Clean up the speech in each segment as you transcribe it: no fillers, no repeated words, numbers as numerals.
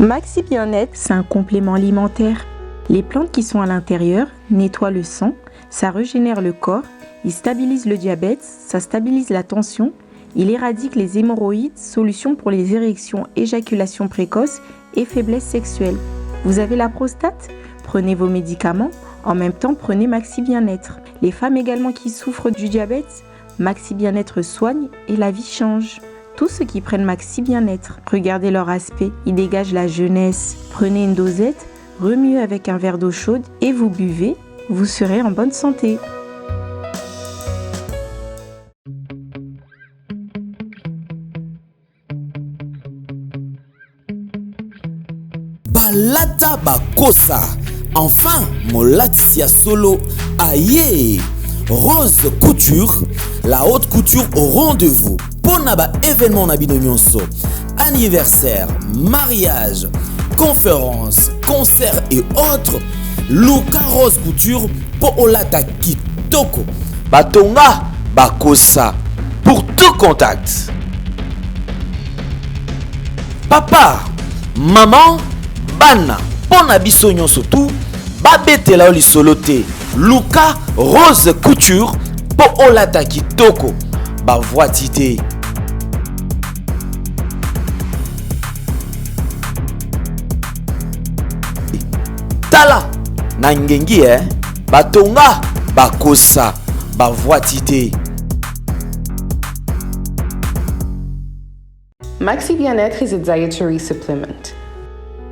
Maxi Bien-être, c'est un complément alimentaire. Les plantes qui sont à l'intérieur nettoient le sang, ça régénère le corps, il stabilise le diabète, ça stabilise la tension, il éradique les hémorroïdes, solution pour les érections, éjaculation précoce et faiblesse sexuelle. Vous avez la prostate? Prenez vos médicaments, en même temps prenez Maxi Bien-être. Les femmes également qui souffrent du diabète, Maxi Bien-être soigne et la vie change. Tous ceux qui prennent Maxi Bien-être, regardez leur aspect, ils dégagent la jeunesse. Prenez une dosette, remuez avec un verre d'eau chaude et vous buvez, vous serez en bonne santé. Balata bakosa, enfin molati ya solo, aye. Rose Couture, la haute couture au rendez-vous. Pona ba événement na bino nyonso, anniversaire, mariage, conférence, concert et autres. Luka Rose Couture po olata kitoko. Batonga bakosa. Pour tout contact. Papa, maman, bana, pona biso nyonso tout. Babetela oli solote. Luka Rose Couture po olata kitoko. Ba voitité. Tala na ngengi batonga bakosa ba voitité. Maxi Bien-être is a dietary supplement.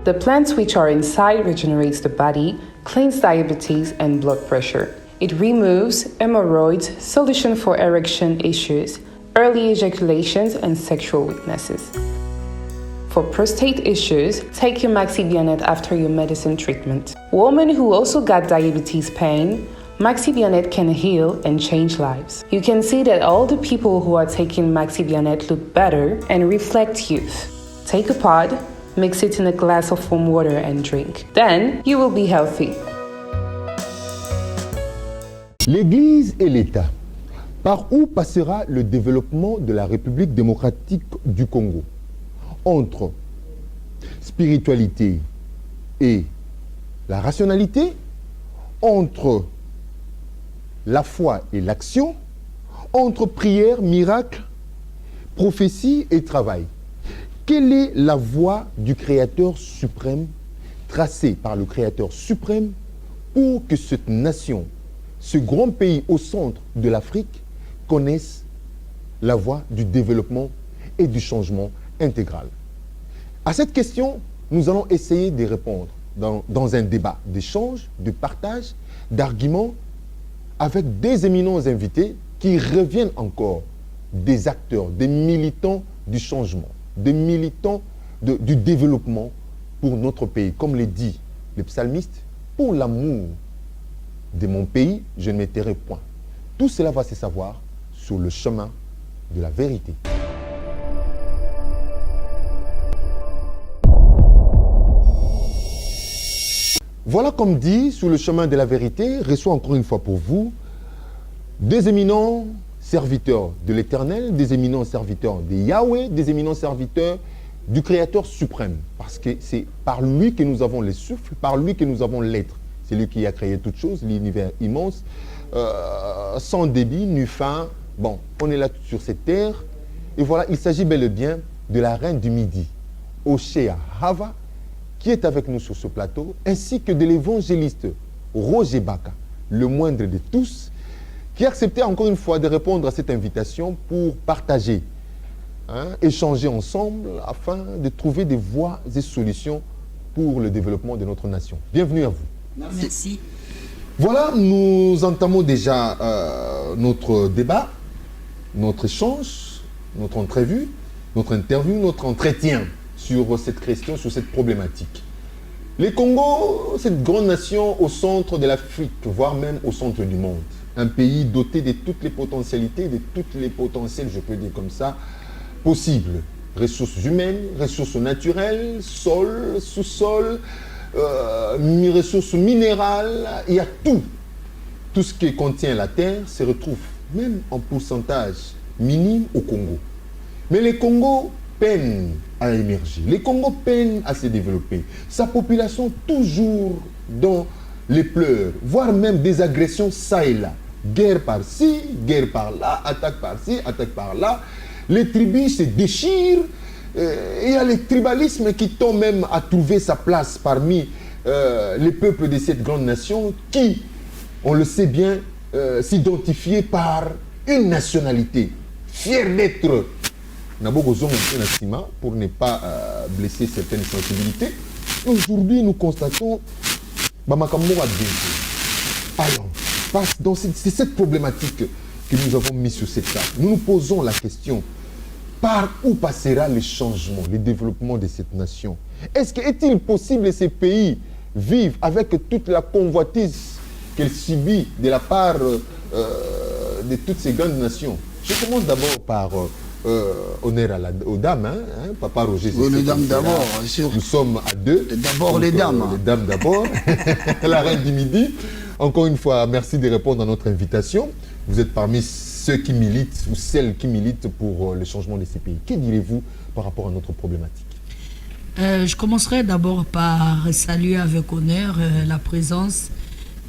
The plants which are inside regenerates the body, cleans diabetes and blood pressure. It removes hemorrhoids, solution for erection issues, early ejaculations and sexual weaknesses. For prostate issues, take your Maxi Bien-être after your medicine treatment. Women who also got diabetes pain, Maxi Bien-être can heal and change lives. You can see that all the people who are taking Maxi Bien-être look better and reflect youth. Take a pod, mix it in a glass of warm water and drink. Then you will be healthy. L'Église et l'État. Par où passera le développement de la République démocratique du Congo? Entre spiritualité et la rationalité, entre la foi et l'action, entre prière, miracle, prophétie et travail. Quelle est la voie du Créateur suprême, tracée par le Créateur suprême, pour que cette nation, ce grand pays au centre de l'Afrique, connaisse la voie du développement et du changement intégral? À cette question, nous allons essayer de répondre dans un débat d'échange, de partage, d'arguments, avec des éminents invités qui reviennent encore des acteurs, des militants du changement, des militants du développement pour notre pays. Comme le dit le psalmiste, pour l'amour de mon pays, je ne me tairai point. Tout cela va se savoir sur le chemin de la vérité. Voilà, comme dit, sur le chemin de la vérité, reçoit encore une fois pour vous des éminents serviteurs de l'Éternel, des éminents serviteurs de Yahweh, des éminents serviteurs du Créateur suprême. Parce que c'est par lui que nous avons le souffle, par lui que nous avons l'être. C'est lui qui a créé toutes choses, l'univers immense, sans débit, ni fin. Bon, on est là sur cette terre. Et voilà, il s'agit bel et bien de la reine du Midi, Oshea Hava, qui est avec nous sur ce plateau, ainsi que de l'évangéliste Roger Baka, le moindre de tous, qui a accepté encore une fois de répondre à cette invitation pour partager, échanger ensemble afin de trouver des voies et solutions pour le développement de notre nation. Bienvenue à vous. Merci. Voilà, nous entamons déjà notre débat, notre échange, notre entrevue, notre interview, notre entretien sur cette question, sur cette problématique. Le Congo, cette grande nation au centre de l'Afrique, voire même au centre du monde. Un pays doté de toutes les potentialités, de tous les potentiels, je peux dire comme ça, possibles. Ressources humaines, ressources naturelles, sol, sous-sol, ressources minérales, il y a tout. Tout ce qui contient la terre se retrouve, même en pourcentage minime, au Congo. Mais le Congo peine à émerger. Le Congo peine à se développer. Sa population toujours dans les pleurs, voire même des agressions ça et là. Guerre par-ci, guerre par-là, attaque par-ci, attaque par-là. Les tribus se déchirent. Il y a le tribalisme qui tend même à trouver sa place parmi les peuples de cette grande nation qui, on le sait bien, s'identifiait par une nationalité, fier d'être pour ne pas blesser certaines sensibilités. Aujourd'hui, nous constatons alors, c'est cette problématique que nous avons mis sur cette table. Nous nous posons la question, par où passera le changement, le développement de cette nation? Est-il possible que ces pays vivent avec toute la convoitise qu'elle subit de la part de toutes ces grandes nations? Je commence d'abord par honneur aux dames, Papa Roger. Oui, les dames d'abord. Nous sommes à deux. D'abord les dames. Les dames d'abord. La reine du Midi. Encore une fois, merci de répondre à notre invitation. Vous êtes parmi ceux qui militent ou celles qui militent pour le changement de ces pays. Que direz-vous par rapport à notre problématique? Je commencerai d'abord par saluer avec honneur la présence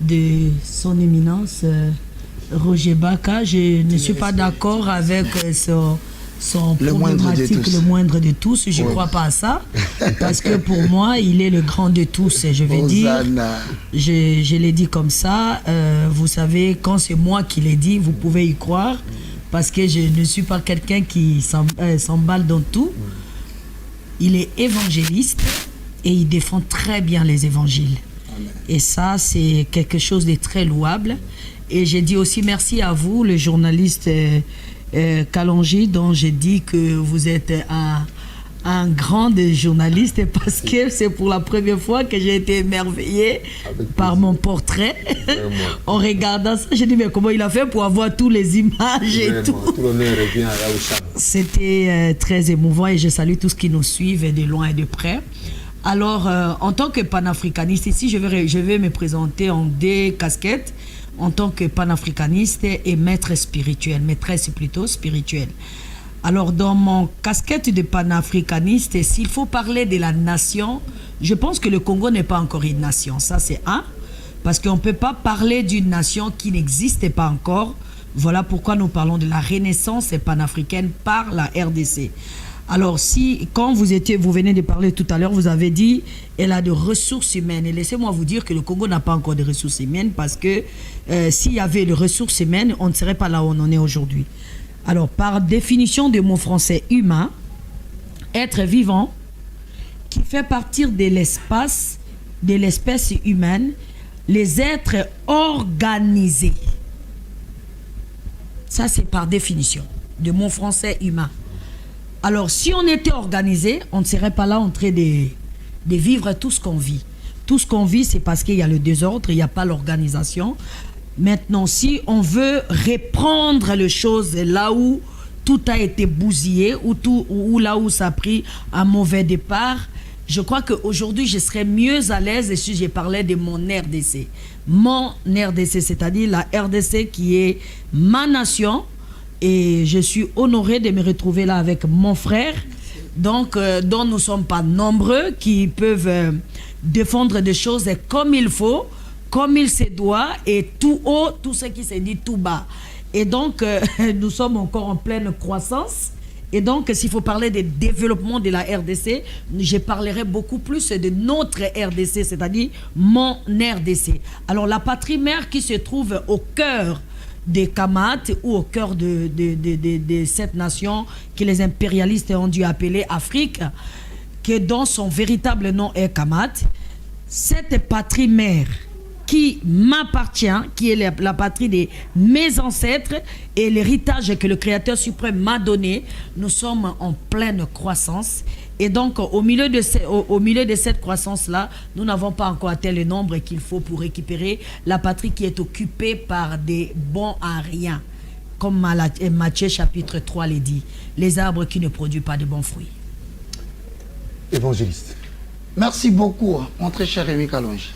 de son éminence Roger Baka. Je ne suis pas d'accord avec son problématique, le moindre de tous. Je ne crois pas à ça. Parce que pour moi, il est le grand de tous. Je vais dire, je l'ai dit comme ça. Vous savez, quand c'est moi qui l'ai dit, vous pouvez y croire. Parce que je ne suis pas quelqu'un qui s'emballe dans tout. Il est évangéliste et il défend très bien les évangiles. Et ça, c'est quelque chose de très louable. Et j'ai dit aussi merci à vous, le journaliste Kalonji, dont j'ai dit que vous êtes un grand journaliste parce que c'est pour la première fois que j'ai été émerveillée par mon portrait. En regardant ça, j'ai dit mais comment il a fait pour avoir toutes les images et tout. C'était très émouvant et je salue tous qui nous suivent de loin et de près. Alors, en tant que panafricaniste, ici je vais me présenter en deux casquettes. En tant que panafricaniste et maîtresse plutôt spirituelle. Alors, dans mon casquette de panafricaniste, s'il faut parler de la nation, je pense que le Congo n'est pas encore une nation. Ça, c'est un. Parce qu'on ne peut pas parler d'une nation qui n'existe pas encore. Voilà pourquoi nous parlons de la renaissance panafricaine par la RDC. Alors, quand vous venez de parler tout à l'heure, vous avez dit elle a des ressources humaines. Et laissez-moi vous dire que le Congo n'a pas encore de ressources humaines parce que s'il y avait les ressources humaines, on ne serait pas là où on en est aujourd'hui. Alors, par définition de mot français humain, être vivant qui fait partie de l'espace, de l'espèce humaine, les êtres organisés. Ça, c'est par définition de mot français humain. Alors, si on était organisé, on ne serait pas là en train de vivre tout ce qu'on vit. Tout ce qu'on vit, c'est parce qu'il y a le désordre, il n'y a pas l'organisation. Maintenant, si on veut reprendre les choses là où tout a été bousillé, ou là où ça a pris un mauvais départ, je crois qu'aujourd'hui, je serais mieux à l'aise si je parlais de mon RDC. Mon RDC, c'est-à-dire la RDC qui est ma nation. Et je suis honorée de me retrouver là avec mon frère, donc dont nous ne sommes pas nombreux, qui peuvent défendre des choses comme il faut, comme il se doit, et tout haut, tout ce qui se dit tout bas. Et donc, nous sommes encore en pleine croissance. Et donc, s'il faut parler des développements de la RDC, je parlerai beaucoup plus de notre RDC, c'est-à-dire mon RDC. Alors, la patrie mère qui se trouve au cœur des Kamat ou au cœur de cette nation que les impérialistes ont dû appeler Afrique, que dont son véritable nom est Kamat, cette patrie mère qui m'appartient, qui est la patrie de mes ancêtres et l'héritage que le Créateur suprême m'a donné, nous sommes en pleine croissance. Et donc, au milieu de cette croissance-là, nous n'avons pas encore atteint le nombre qu'il faut pour récupérer la patrie qui est occupée par des bons à rien. Comme Matthieu chapitre 3 le dit, les arbres qui ne produisent pas de bons fruits. Évangéliste. Merci beaucoup, mon très cher Rémi Kalonji.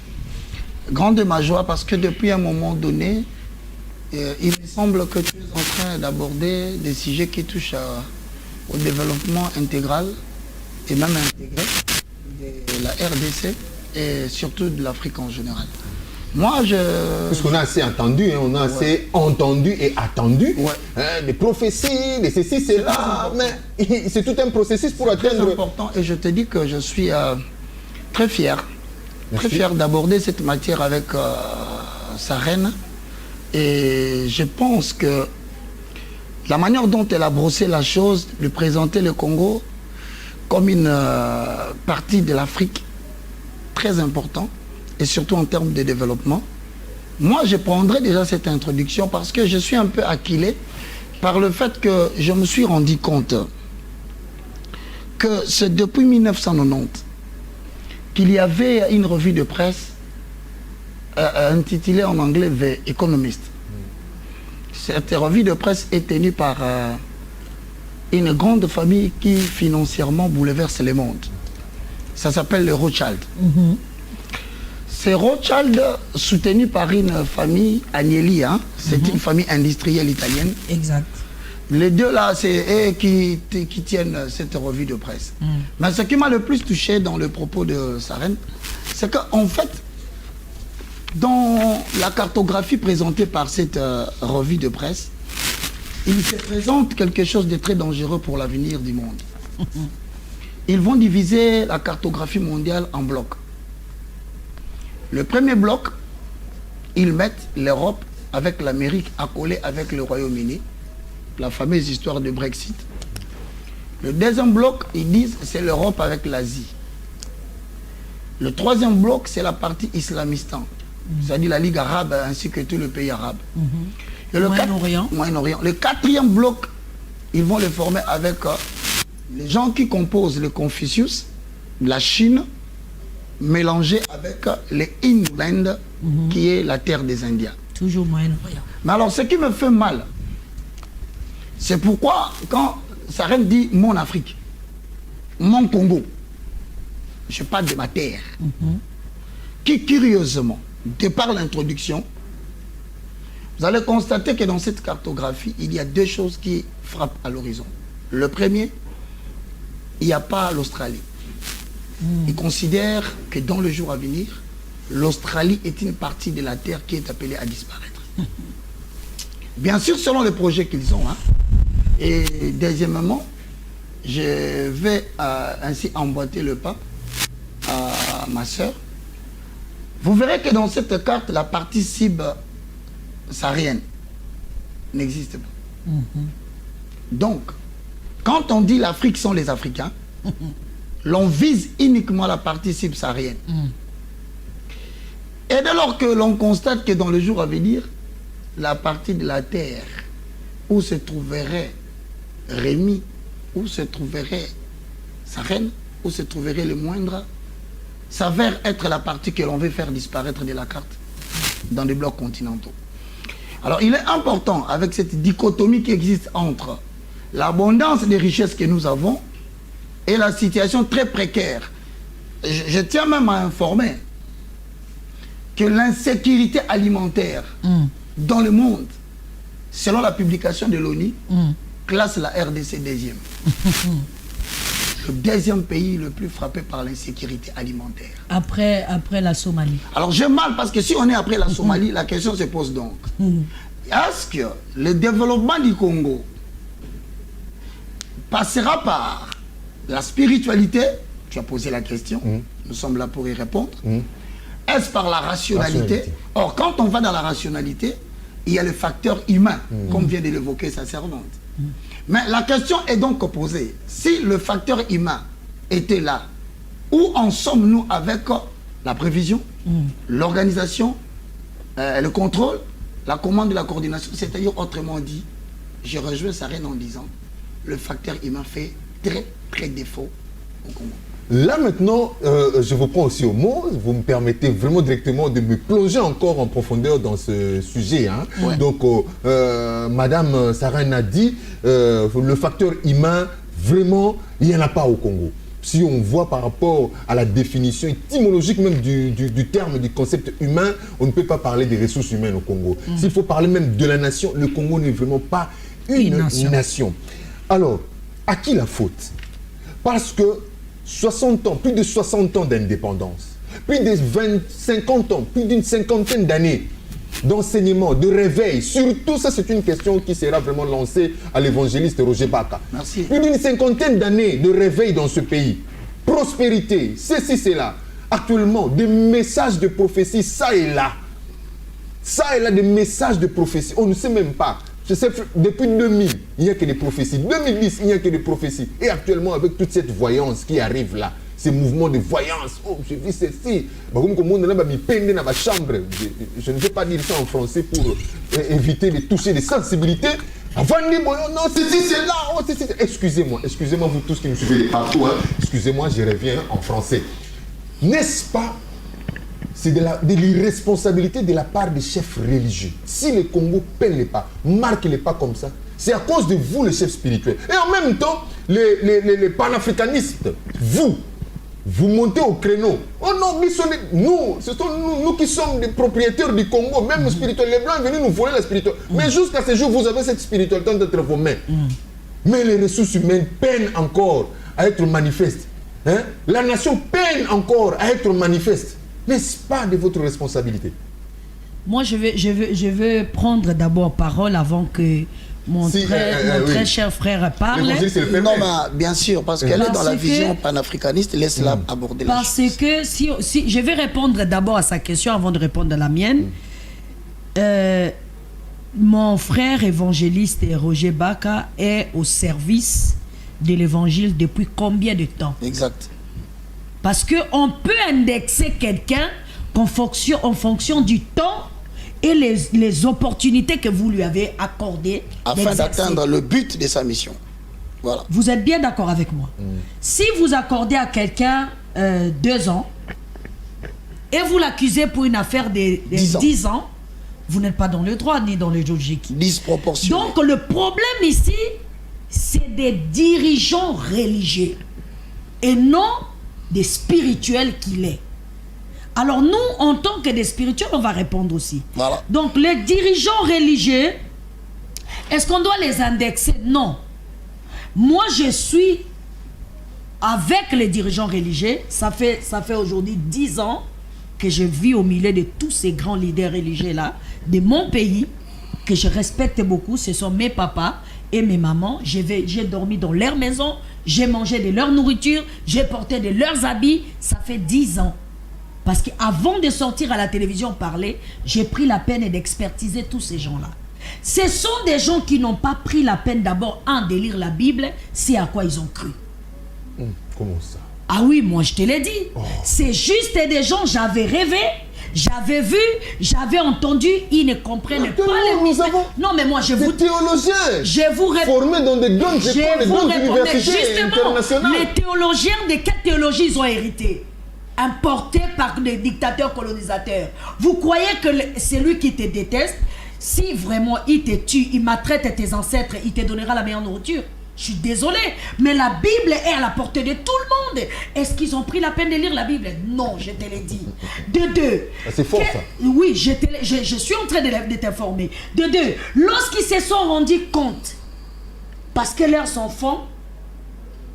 Grande ma joie parce que depuis un moment donné, il me semble que tu es en train d'aborder des sujets qui touchent au développement intégral et même intégré de la RDC et surtout de l'Afrique en général. Moi, Puisqu'on a assez entendu, hein, on a assez entendu et attendu. Des prophéties, des ceci, c'est là. Mais c'est tout un processus pour atteindre. C'est important et je te dis que je suis très fier. Très fier d'aborder cette matière avec sa reine. Et je pense que la manière dont elle a brossé la chose, de présenter le Congo comme une partie de l'Afrique très importante, et surtout en termes de développement. Moi, je prendrai déjà cette introduction parce que je suis un peu acculé par le fait que je me suis rendu compte que c'est depuis 1990 qu'il y avait une revue de presse intitulée en anglais The Economist. Cette revue de presse est tenue par une grande famille qui financièrement bouleverse le monde. Ça s'appelle le Rothschild. C'est Rothschild soutenu par une famille Agnelli, hein? C'est une famille industrielle italienne. Exact. Les deux là, c'est eux qui tiennent cette revue de presse. Mais ce qui m'a le plus touché dans le propos de sa reine, c'est qu'en fait, dans la cartographie présentée par cette revue de presse, il se présente quelque chose de très dangereux pour l'avenir du monde. Ils vont diviser la cartographie mondiale en blocs. Le premier bloc, ils mettent l'Europe avec l'Amérique accolée avec le Royaume-Uni, la fameuse histoire de Brexit. Le deuxième bloc, ils disent c'est l'Europe avec l'Asie. Le troisième bloc, c'est la partie islamistan, c'est-à-dire la Ligue arabe ainsi que tous les pays arabes. Et le Moyen-Orient. Le quatrième bloc, ils vont le former avec les gens qui composent le Confucius, la Chine, mélangé avec les Inland, qui est la terre des Indiens. Toujours Moyen-Orient. Mais alors, ce qui me fait mal, c'est pourquoi, quand sa reine dit « mon Afrique »,« mon Congo », je parle de ma terre, qui, curieusement, de par l'introduction, vous allez constater que dans cette cartographie, il y a deux choses qui frappent à l'horizon. Le premier, il n'y a pas l'Australie. Il considère que dans le jour à venir, l'Australie est une partie de la Terre qui est appelée à disparaître. Bien sûr, selon les projets qu'ils ont. Hein. Et deuxièmement, je vais ainsi emboîter le pas à ma soeur. Vous verrez que dans cette carte, la partie saharienne n'existe pas. Donc, quand on dit l'Afrique sont les Africains, l'on vise uniquement la partie subsaharienne. Et dès lors que l'on constate que dans le jour à venir, la partie de la terre où se trouverait Rémi, où se trouverait sa reine, où se trouverait le moindre, s'avère être la partie que l'on veut faire disparaître de la carte dans les blocs continentaux. Alors il est important, avec cette dichotomie qui existe entre l'abondance des richesses que nous avons et la situation très précaire. Je tiens même à informer que l'insécurité alimentaire dans le monde, selon la publication de l'ONU, classe la RDC deuxième. Le deuxième pays le plus frappé par l'insécurité alimentaire. Après la Somalie. Alors j'ai mal parce que si on est après la Somalie, la question se pose donc. Est-ce que le développement du Congo passera par la spiritualité? Tu as posé la question, nous sommes là pour y répondre. Est-ce par la rationalité? Or, quand on va dans la rationalité, il y a le facteur humain, comme vient de l'évoquer sa servante. Mais la question est donc posée. Si le facteur humain était là, où en sommes-nous avec la prévision, l'organisation, le contrôle, la commande et la coordination? C'est-à-dire, autrement dit, je rejoins sa reine en disant, le facteur humain fait très défaut au Congo. Là maintenant, je vous prends aussi au mot, vous me permettez vraiment directement de me plonger encore en profondeur dans ce sujet. Hein. Donc, Madame Sarah a dit, le facteur humain, vraiment, il n'y en a pas au Congo. Si on voit par rapport à la définition étymologique même du terme, du concept humain, on ne peut pas parler des ressources humaines au Congo. S'il faut parler même de la nation, le Congo n'est vraiment pas une nation. Alors, À qui la faute? Parce que 60 ans, plus de 60 ans d'indépendance, plus de 50 ans, plus d'une cinquantaine d'années d'enseignement, de réveil. Surtout, ça c'est une question qui sera vraiment lancée à l'évangéliste Roger Baka. Merci. Plus d'une cinquantaine d'années de réveil dans ce pays. Prospérité, ceci, cela. Actuellement, des messages de prophétie, ça et là. Ça et là, des messages de prophétie. On ne sait même pas. Je sais, depuis 2000, il n'y a que des prophéties. 2010, il n'y a que des prophéties. Et actuellement, avec toute cette voyance qui arrive là, ces mouvements de voyance, oh, j'ai vu ceci. Je ne vais pas dire ça en français pour éviter de toucher des sensibilités. Avant de dire, non, ceci, c'est là, oh, ceci. Excusez-moi, vous tous qui me suivez partout, hein. Excusez-moi, je reviens en français. N'est-ce pas? C'est de l'irresponsabilité de la part des chefs religieux. Si le Congo pèle les pas, marque les pas comme ça, c'est à cause de vous, les chefs spirituels. Et en même temps, les panafricanistes, vous montez au créneau. Oh non, nous, ce sont nous qui sommes des propriétaires du Congo, même spirituel. Les Blancs sont venus nous voler la spiritualité. Mais jusqu'à ce jour, vous avez cette spiritualité entre vos mains. Mais les ressources humaines peinent encore à être manifestes. Hein? La nation peine encore à être manifeste. N'est-ce pas de votre responsabilité? Moi, je veux prendre d'abord parole avant que mon très cher frère parle. Non, mais bien sûr, parce qu'elle est dans la vision panafricaniste, laisse-la aborder la chose. Parce que si je vais répondre d'abord à sa question avant de répondre à la mienne. Mon frère évangéliste Roger Baka est au service de l'évangile depuis combien de temps? Exact. Parce qu'on peut indexer quelqu'un en fonction du temps et les opportunités que vous lui avez accordées. Afin d'atteindre le but de sa mission. Voilà. Vous êtes bien d'accord avec moi? Si vous accordez à quelqu'un 2 ans et vous l'accusez pour une affaire de 10 ans, vous n'êtes pas dans le droit ni dans le logique. Disproportionné. Donc le problème ici, c'est des dirigeants religieux et non des spirituels qu'il est. Alors nous, en tant que des spirituels, on va répondre aussi. Voilà. Donc les dirigeants religieux, est-ce qu'on doit les indexer? Non. Moi, je suis avec les dirigeants religieux. Ça fait aujourd'hui 10 ans que je vis au milieu de tous ces grands leaders religieux-là, de mon pays, que je respecte beaucoup. Ce sont mes papas et mes mamans. J'ai dormi dans leur maison. J'ai mangé de leur nourriture, j'ai porté de leurs habits, ça fait 10 ans. Parce qu'avant de sortir à la télévision parler, j'ai pris la peine d'expertiser tous ces gens-là. Ce sont des gens qui n'ont pas pris la peine d'abord, de lire la Bible, c'est à quoi ils ont cru. Comment ça? Ah oui, moi je te l'ai dit. C'est juste des gens, j'avais rêvé, j'avais vu, j'avais entendu, ils ne comprennent pas les mystères. Non, mais moi je vous... Des théologiens je vous formés dans des grandes écoles, des grandes universités internationales. Les théologiens, de quelle théologie ils ont hérité? Importés par des dictateurs colonisateurs. Vous croyez que c'est lui qui te déteste? Si vraiment il te tue, il maltraite tes ancêtres, il te donnera la meilleure nourriture. Je suis désolé, mais la Bible est à la portée de tout le monde. Est-ce qu'ils ont pris la peine de lire la Bible? Non, je te l'ai dit. De deux. C'est fort ça. Oui, je suis en train de t'informer. De deux, lorsqu'ils se sont rendus compte, parce que leurs enfants,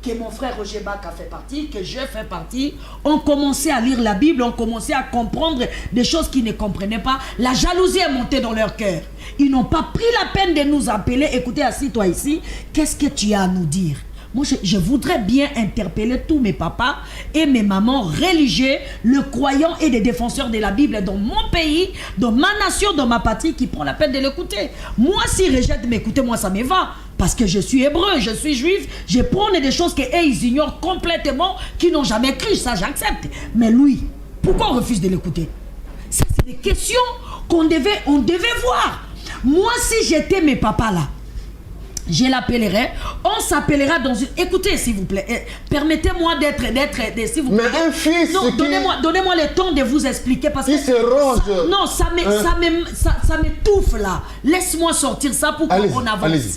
que mon frère Roger Baka fait partie, que je fais partie, ont commencé à lire la Bible, ont commencé à comprendre des choses qu'ils ne comprenaient pas. La jalousie est montée dans leur cœur. Ils n'ont pas pris la peine de nous appeler. Écoutez, assis-toi ici, qu'est-ce que tu as à nous dire? Moi, je voudrais bien interpeller tous mes papas et mes mamans religieux, le croyant et des défenseurs de la Bible dans mon pays, dans ma nation, dans ma patrie, qui prend la peine de l'écouter. Moi, s'ils rejettent m'écouter, moi, ça me va. Parce que je suis hébreu, je suis juif, je prends des choses qu'eux, ils ignorent complètement, qui n'ont jamais cru, ça j'accepte. Mais lui, pourquoi on refuse de l'écouter? Ça, c'est des questions on devait voir. Moi, si j'étais mes papas là, je l'appellerai, on s'appellera dans une... Écoutez, s'il vous plaît, permettez-moi d'être, s'il vous plaît. Mais un fils... Non, donnez-moi le temps de vous expliquer parce que... Il se range. Non, ça m'étouffe là. Laisse-moi sortir ça pour qu'on avance. Allez-y.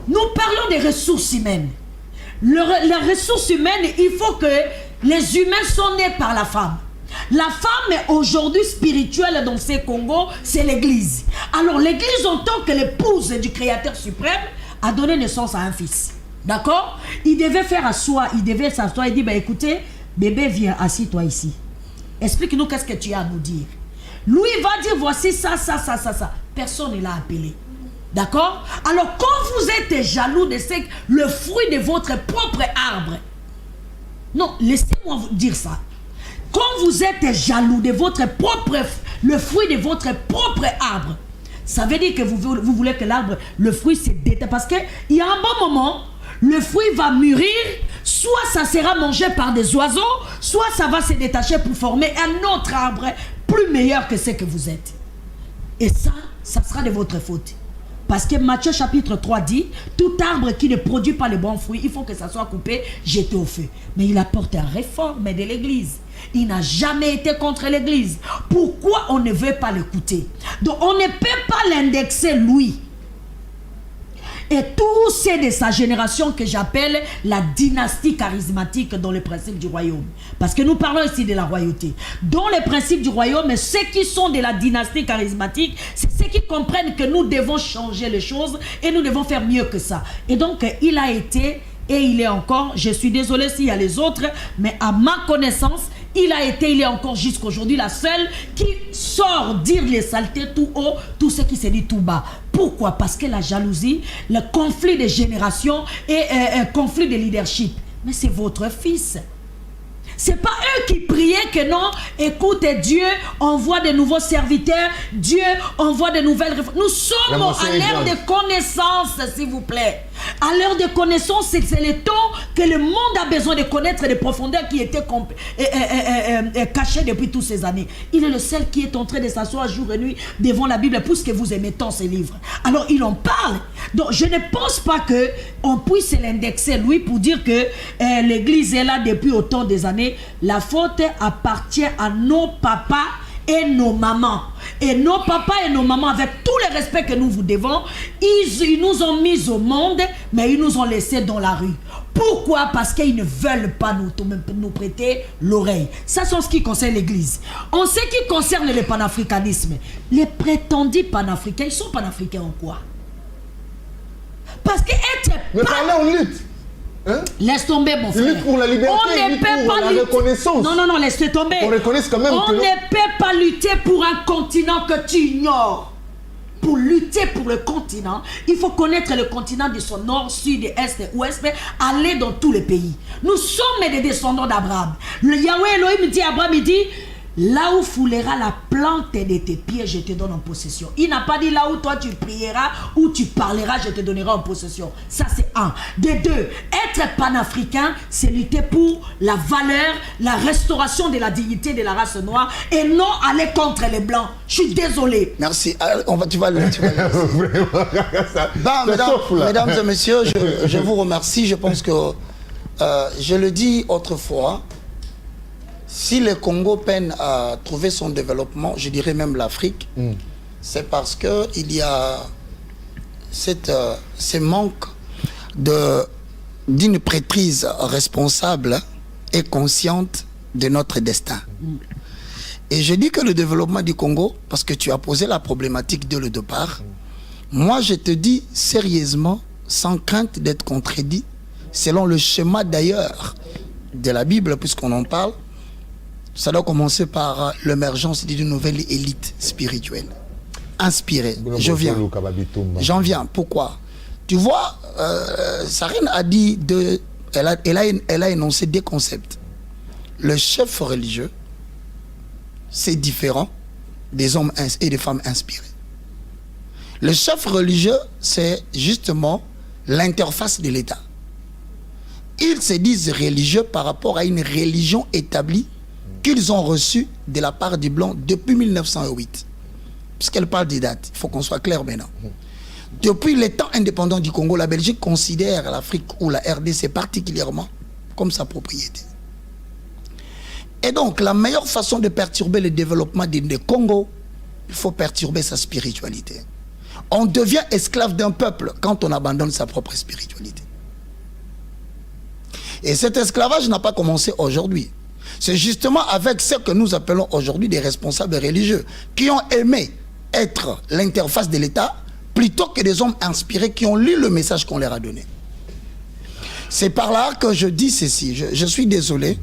Nous parlons des ressources humaines. La ressource humaine, il faut que les humains sont nés par la femme. La femme est aujourd'hui spirituelle dans ces Congos, c'est l'église. Alors l'église, en tant que l'épouse du Créateur suprême, a donné naissance à un fils. D'accord? Il devait faire asseoir, il devait s'asseoir et dire, bah, écoutez, bébé, viens, assis-toi ici. Explique-nous qu'est-ce que tu as à nous dire. Lui, il va dire, voici ça. Personne ne l'a appelé. D'accord? Alors, quand vous êtes jaloux de le fruit de votre propre arbre, non, laissez-moi vous dire ça. Quand vous êtes jaloux de le fruit de votre propre arbre, ça veut dire que vous voulez que l'arbre, le fruit se détache. Parce qu'il y a un bon moment, le fruit va mûrir, soit ça sera mangé par des oiseaux, soit ça va se détacher pour former un autre arbre plus meilleur que ce que vous êtes. Et ça sera de votre faute. Parce que Matthieu chapitre 3 dit, tout arbre qui ne produit pas les bons fruits, il faut que ça soit coupé, jeté au feu. Mais il apporte une réforme de l'église. Il n'a jamais été contre l'église. Pourquoi on ne veut pas l'écouter? Donc on ne peut pas l'indexer lui. Et tous ceux de sa génération que j'appelle la dynastie charismatique dans le principe du royaume. Parce que nous parlons ici de la royauté. Dans le principe du royaume, ceux qui sont de la dynastie charismatique, c'est ceux qui comprennent que nous devons changer les choses et nous devons faire mieux que ça. Et donc, il a été et il est encore, je suis désolé s'il y a les autres, mais à ma connaissance, il est encore jusqu'à aujourd'hui la seule qui sort dire les saletés tout haut, tout ce qui se dit tout bas. Pourquoi? Parce que la jalousie, le conflit de génération et un conflit de leadership. Mais c'est votre fils. C'est pas eux qui priaient que non, écoute, Dieu envoie de nouveaux serviteurs, Dieu envoie de nouvelles réformes. Nous sommes à l'ère de connaissance, s'il vous plaît. À l'heure de connaissance, c'est le temps que le monde a besoin de connaître les profondeurs qui étaient cachées depuis toutes ces années. Il est le seul qui est en train de s'asseoir jour et nuit devant la Bible, puisque vous aimez tant ces livres. Alors, il en parle. Donc, je ne pense pas qu'on puisse l'indexer, lui, pour dire que l'Église est là depuis autant des années. La faute appartient à nos papas et nos mamans. Et nos papas et nos mamans, avec tout le respect que nous vous devons, ils nous ont mis au monde, mais ils nous ont laissés dans la rue. Pourquoi? Parce qu'ils ne veulent pas nous prêter l'oreille. Ça, c'est ce qui concerne l'Église. En ce qui concerne le panafricanisme, les prétendus panafricains, ils sont panafricains en quoi? Parce que être... Mais parlez en lutte. Hein? Laisse tomber, mon frère. Lutte pour la liberté, lutte pour la reconnaissance. Non, laisse tomber. On reconnaisse quand même on ne peut pas lutter pour un continent que tu ignores. Pour lutter pour le continent, il faut connaître le continent de son nord, sud, est, ouest, aller dans tous les pays. Nous sommes des descendants d'Abraham. Le Yahweh Elohim dit à Abraham, il dit, là où foulera la plante de tes pieds, je te donne en possession. Il n'a pas dit là où toi tu prieras, où tu parleras, je te donnerai en possession. Ça c'est un. De deux, être panafricain, c'est lutter pour la valeur, la restauration de la dignité de la race noire et non aller contre les blancs. Je suis désolé. Merci. Tu vas le mesdames et messieurs, je vous remercie. Je pense que, je le dis autrefois, si le Congo peine à trouver son développement, je dirais même l'Afrique, c'est parce qu'il y a ce manque d'une prêtrise responsable et consciente de notre destin. Et je dis que le développement du Congo, parce que tu as posé la problématique dès le départ, moi je te dis sérieusement, sans crainte d'être contredit, selon le schéma d'ailleurs de la Bible, puisqu'on en parle, ça doit commencer par l'émergence d'une nouvelle élite spirituelle. Inspirée. J'en viens. Pourquoi? Tu vois, Sarine a dit, elle a énoncé deux concepts. Le chef religieux, c'est différent des hommes et des femmes inspirés. Le chef religieux, c'est justement l'interface de l'État. Ils se disent religieux par rapport à une religion établie qu'ils ont reçu de la part du blanc depuis 1908. Puisqu'elle parle des dates, il faut qu'on soit clair maintenant. Depuis les temps indépendants du Congo, la Belgique considère l'Afrique ou la RDC particulièrement comme sa propriété. Et donc, la meilleure façon de perturber le développement du Congo, il faut perturber sa spiritualité. On devient esclave d'un peuple quand on abandonne sa propre spiritualité. Et cet esclavage n'a pas commencé aujourd'hui. C'est justement avec ce que nous appelons aujourd'hui des responsables religieux qui ont aimé être l'interface de l'État plutôt que des hommes inspirés qui ont lu le message qu'on leur a donné. C'est par là que je dis ceci. Je suis désolé,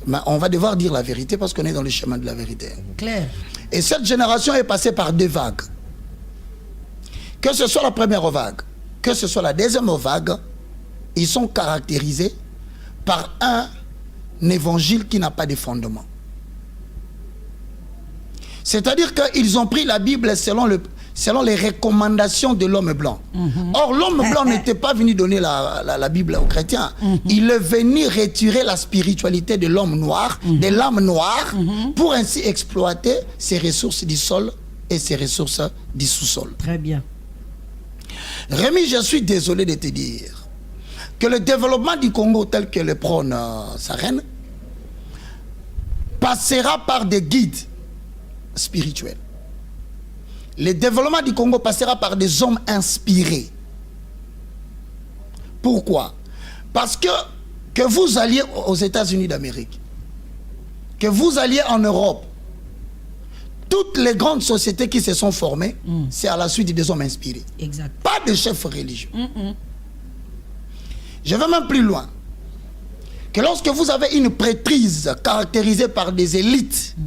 mais on va devoir dire la vérité parce qu'on est dans le chemin de la vérité. Claire. Et cette génération est passée par 2 vagues. Que ce soit la première vague, que ce soit la deuxième vague, ils sont caractérisés par un évangile qui n'a pas de fondement. C'est-à-dire qu'ils ont pris la Bible selon les recommandations de l'homme blanc. Or, l'homme blanc n'était pas venu donner la Bible aux chrétiens. Il est venu retirer la spiritualité de l'homme noir, de l'âme noire, pour ainsi exploiter ses ressources du sol et ses ressources du sous-sol. Très bien. Rémi, je suis désolé de te dire que le développement du Congo tel que le prône sa reine passera par des guides spirituels. Le développement du Congo passera par des hommes inspirés. Pourquoi? Parce que vous alliez aux États-Unis d'Amérique, que vous alliez en Europe, toutes les grandes sociétés qui se sont formées, c'est à la suite des hommes inspirés. Exact. Pas de chefs religieux. Je vais même plus loin. Que lorsque vous avez une prêtrise caractérisée par des élites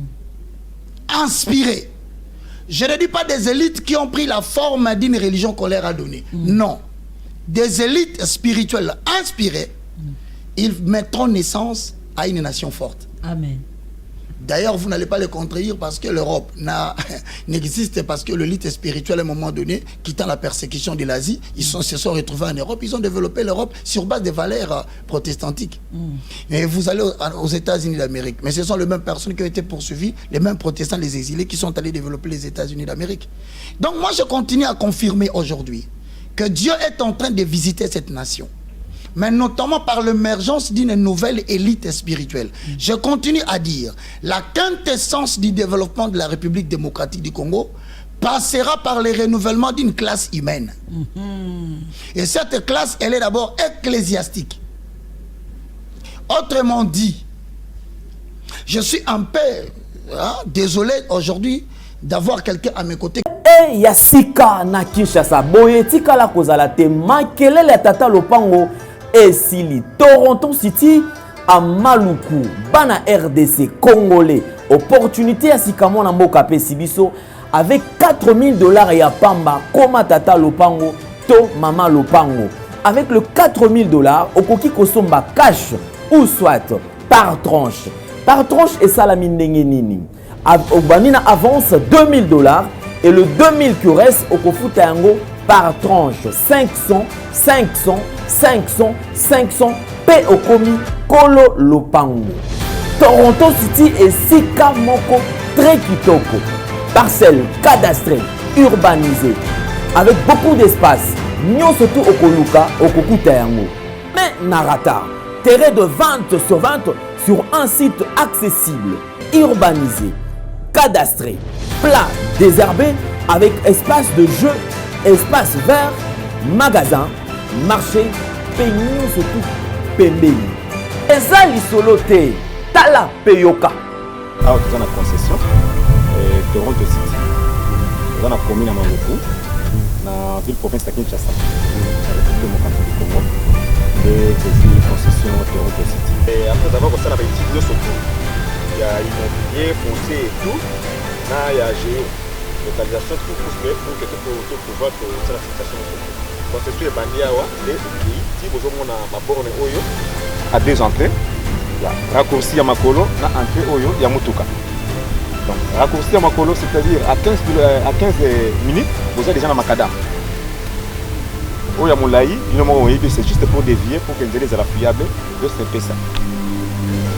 inspirées, je ne dis pas des élites qui ont pris la forme d'une religion qu'on leur a donnée. Non. Des élites spirituelles inspirées, ils mettront naissance à une nation forte. Amen. D'ailleurs, vous n'allez pas les contredire parce que l'Europe n'existe parce que l'élite spirituelle, à un moment donné, quittant la persécution de l'Asie, ils se sont retrouvés en Europe. Ils ont développé l'Europe sur base des valeurs protestantiques. Et vous allez aux États-Unis d'Amérique. Mais ce sont les mêmes personnes qui ont été poursuivies, les mêmes protestants, les exilés, qui sont allés développer les États-Unis d'Amérique. Donc moi, je continue à confirmer aujourd'hui que Dieu est en train de visiter cette nation, mais notamment par l'émergence d'une nouvelle élite spirituelle. Je continue à dire, la quintessence du développement de la République démocratique du Congo passera par le renouvellement d'une classe humaine. Et cette classe, elle est d'abord ecclésiastique. Autrement dit, je suis un peu désolé aujourd'hui d'avoir quelqu'un à mes côtés. E ya sika na Kinshasa boye tikala kozala te makelele ya tata lopango esili Toronto City à Maluku bana RDC congolais opportunité ya sika mona mboka pe sibiso avec $4000 ya pamba koma tata lopango to mama lopango avec le $4000 okoki kosomba cash ou soit par tranche et salami ndenge nini Obanina avance $2000 et le 2000 qui reste au Kofuta yango par tranche 500 P Okomi Kolo Lopango. Toronto City et Sika Moko très kitoko. Parcelle cadastrée, urbanisée, avec beaucoup d'espace. Nyon surtout au Koluka, au Kokuta yango. Mais Narata, terrain de vente sur un site accessible, urbanisé, cadastré, plat, désherbé, avec espace de jeu, espace vert, magasin, marché, peignon surtout, pembeni. Eza lisolo te, tala peyoka. Alors, tu as la concession, Toronto City. Tu as la commune à Maluku, dans la ville province de Kinshasa, la République démocratique du Congo. Et c'est concession Toronto City. Et après avoir commencé à utiliser surtout, il y a immobilier, foncier et tout. Là, il y a localisation pour pouvoir faire la situation. Concession est bandée si vous avez ma borne Oyo, à 2 entrées, il y a raccourci à Makolo, na entrée Oyo, il y a Mutuka. Donc, raccourci à Makolo, c'est-à-dire à 15 minutes, vous êtes déjà dans Makadam. Oya Moulaï, c'est juste pour dévier, pour que les la fiable de ce ça.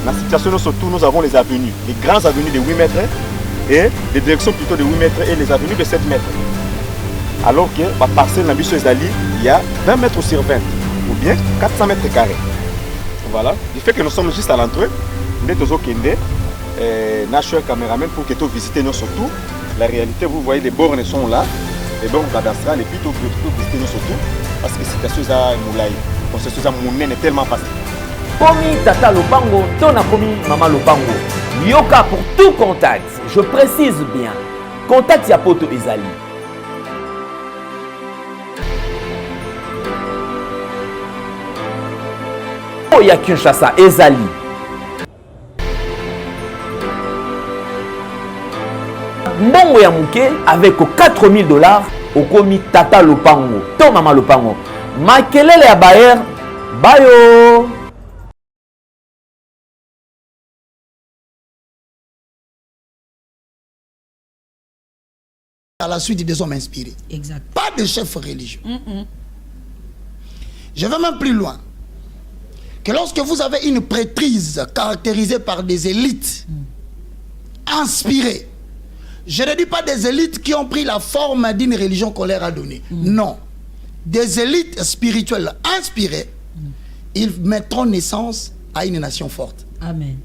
Dans la situation, surtout, nous avons les avenues, les grandes avenues de 8 mètres et les directions plutôt de 8 mètres et les avenues de 7 mètres. Alors que par parcelle, il y a 20 mètres sur 20 ou bien 400 mètres carrés. Voilà. Du fait que nous sommes juste à l'entrée, nous sommes national caméraman pour que tu visites nous surtout. La réalité, vous voyez, les bornes sont là, les bornes cadastrales, et puis tu peux visiter nous surtout. Parce que c'est quelque chose à Moulaï. Parce que c'est mon est tellement facile. Komi tata lopango, tona komi mama lopango. Yoka pour tout contact. Je précise bien. Contact ya poto ezali. mbongo ya Kinshasa ezali mbongo ya muke avec 4000 $, okomi tata lopango to mama lopango. Makelele ya bayer bayo. À la suite des hommes inspirés. Exact. Pas de chef religieux. Je vais même plus loin. Que lorsque vous avez une prêtrise caractérisée par des élites inspirées, je ne dis pas des élites qui ont pris la forme d'une religion qu'on leur a donnée. Non. Des élites spirituelles inspirées, ils mettront naissance à une nation forte. Amen.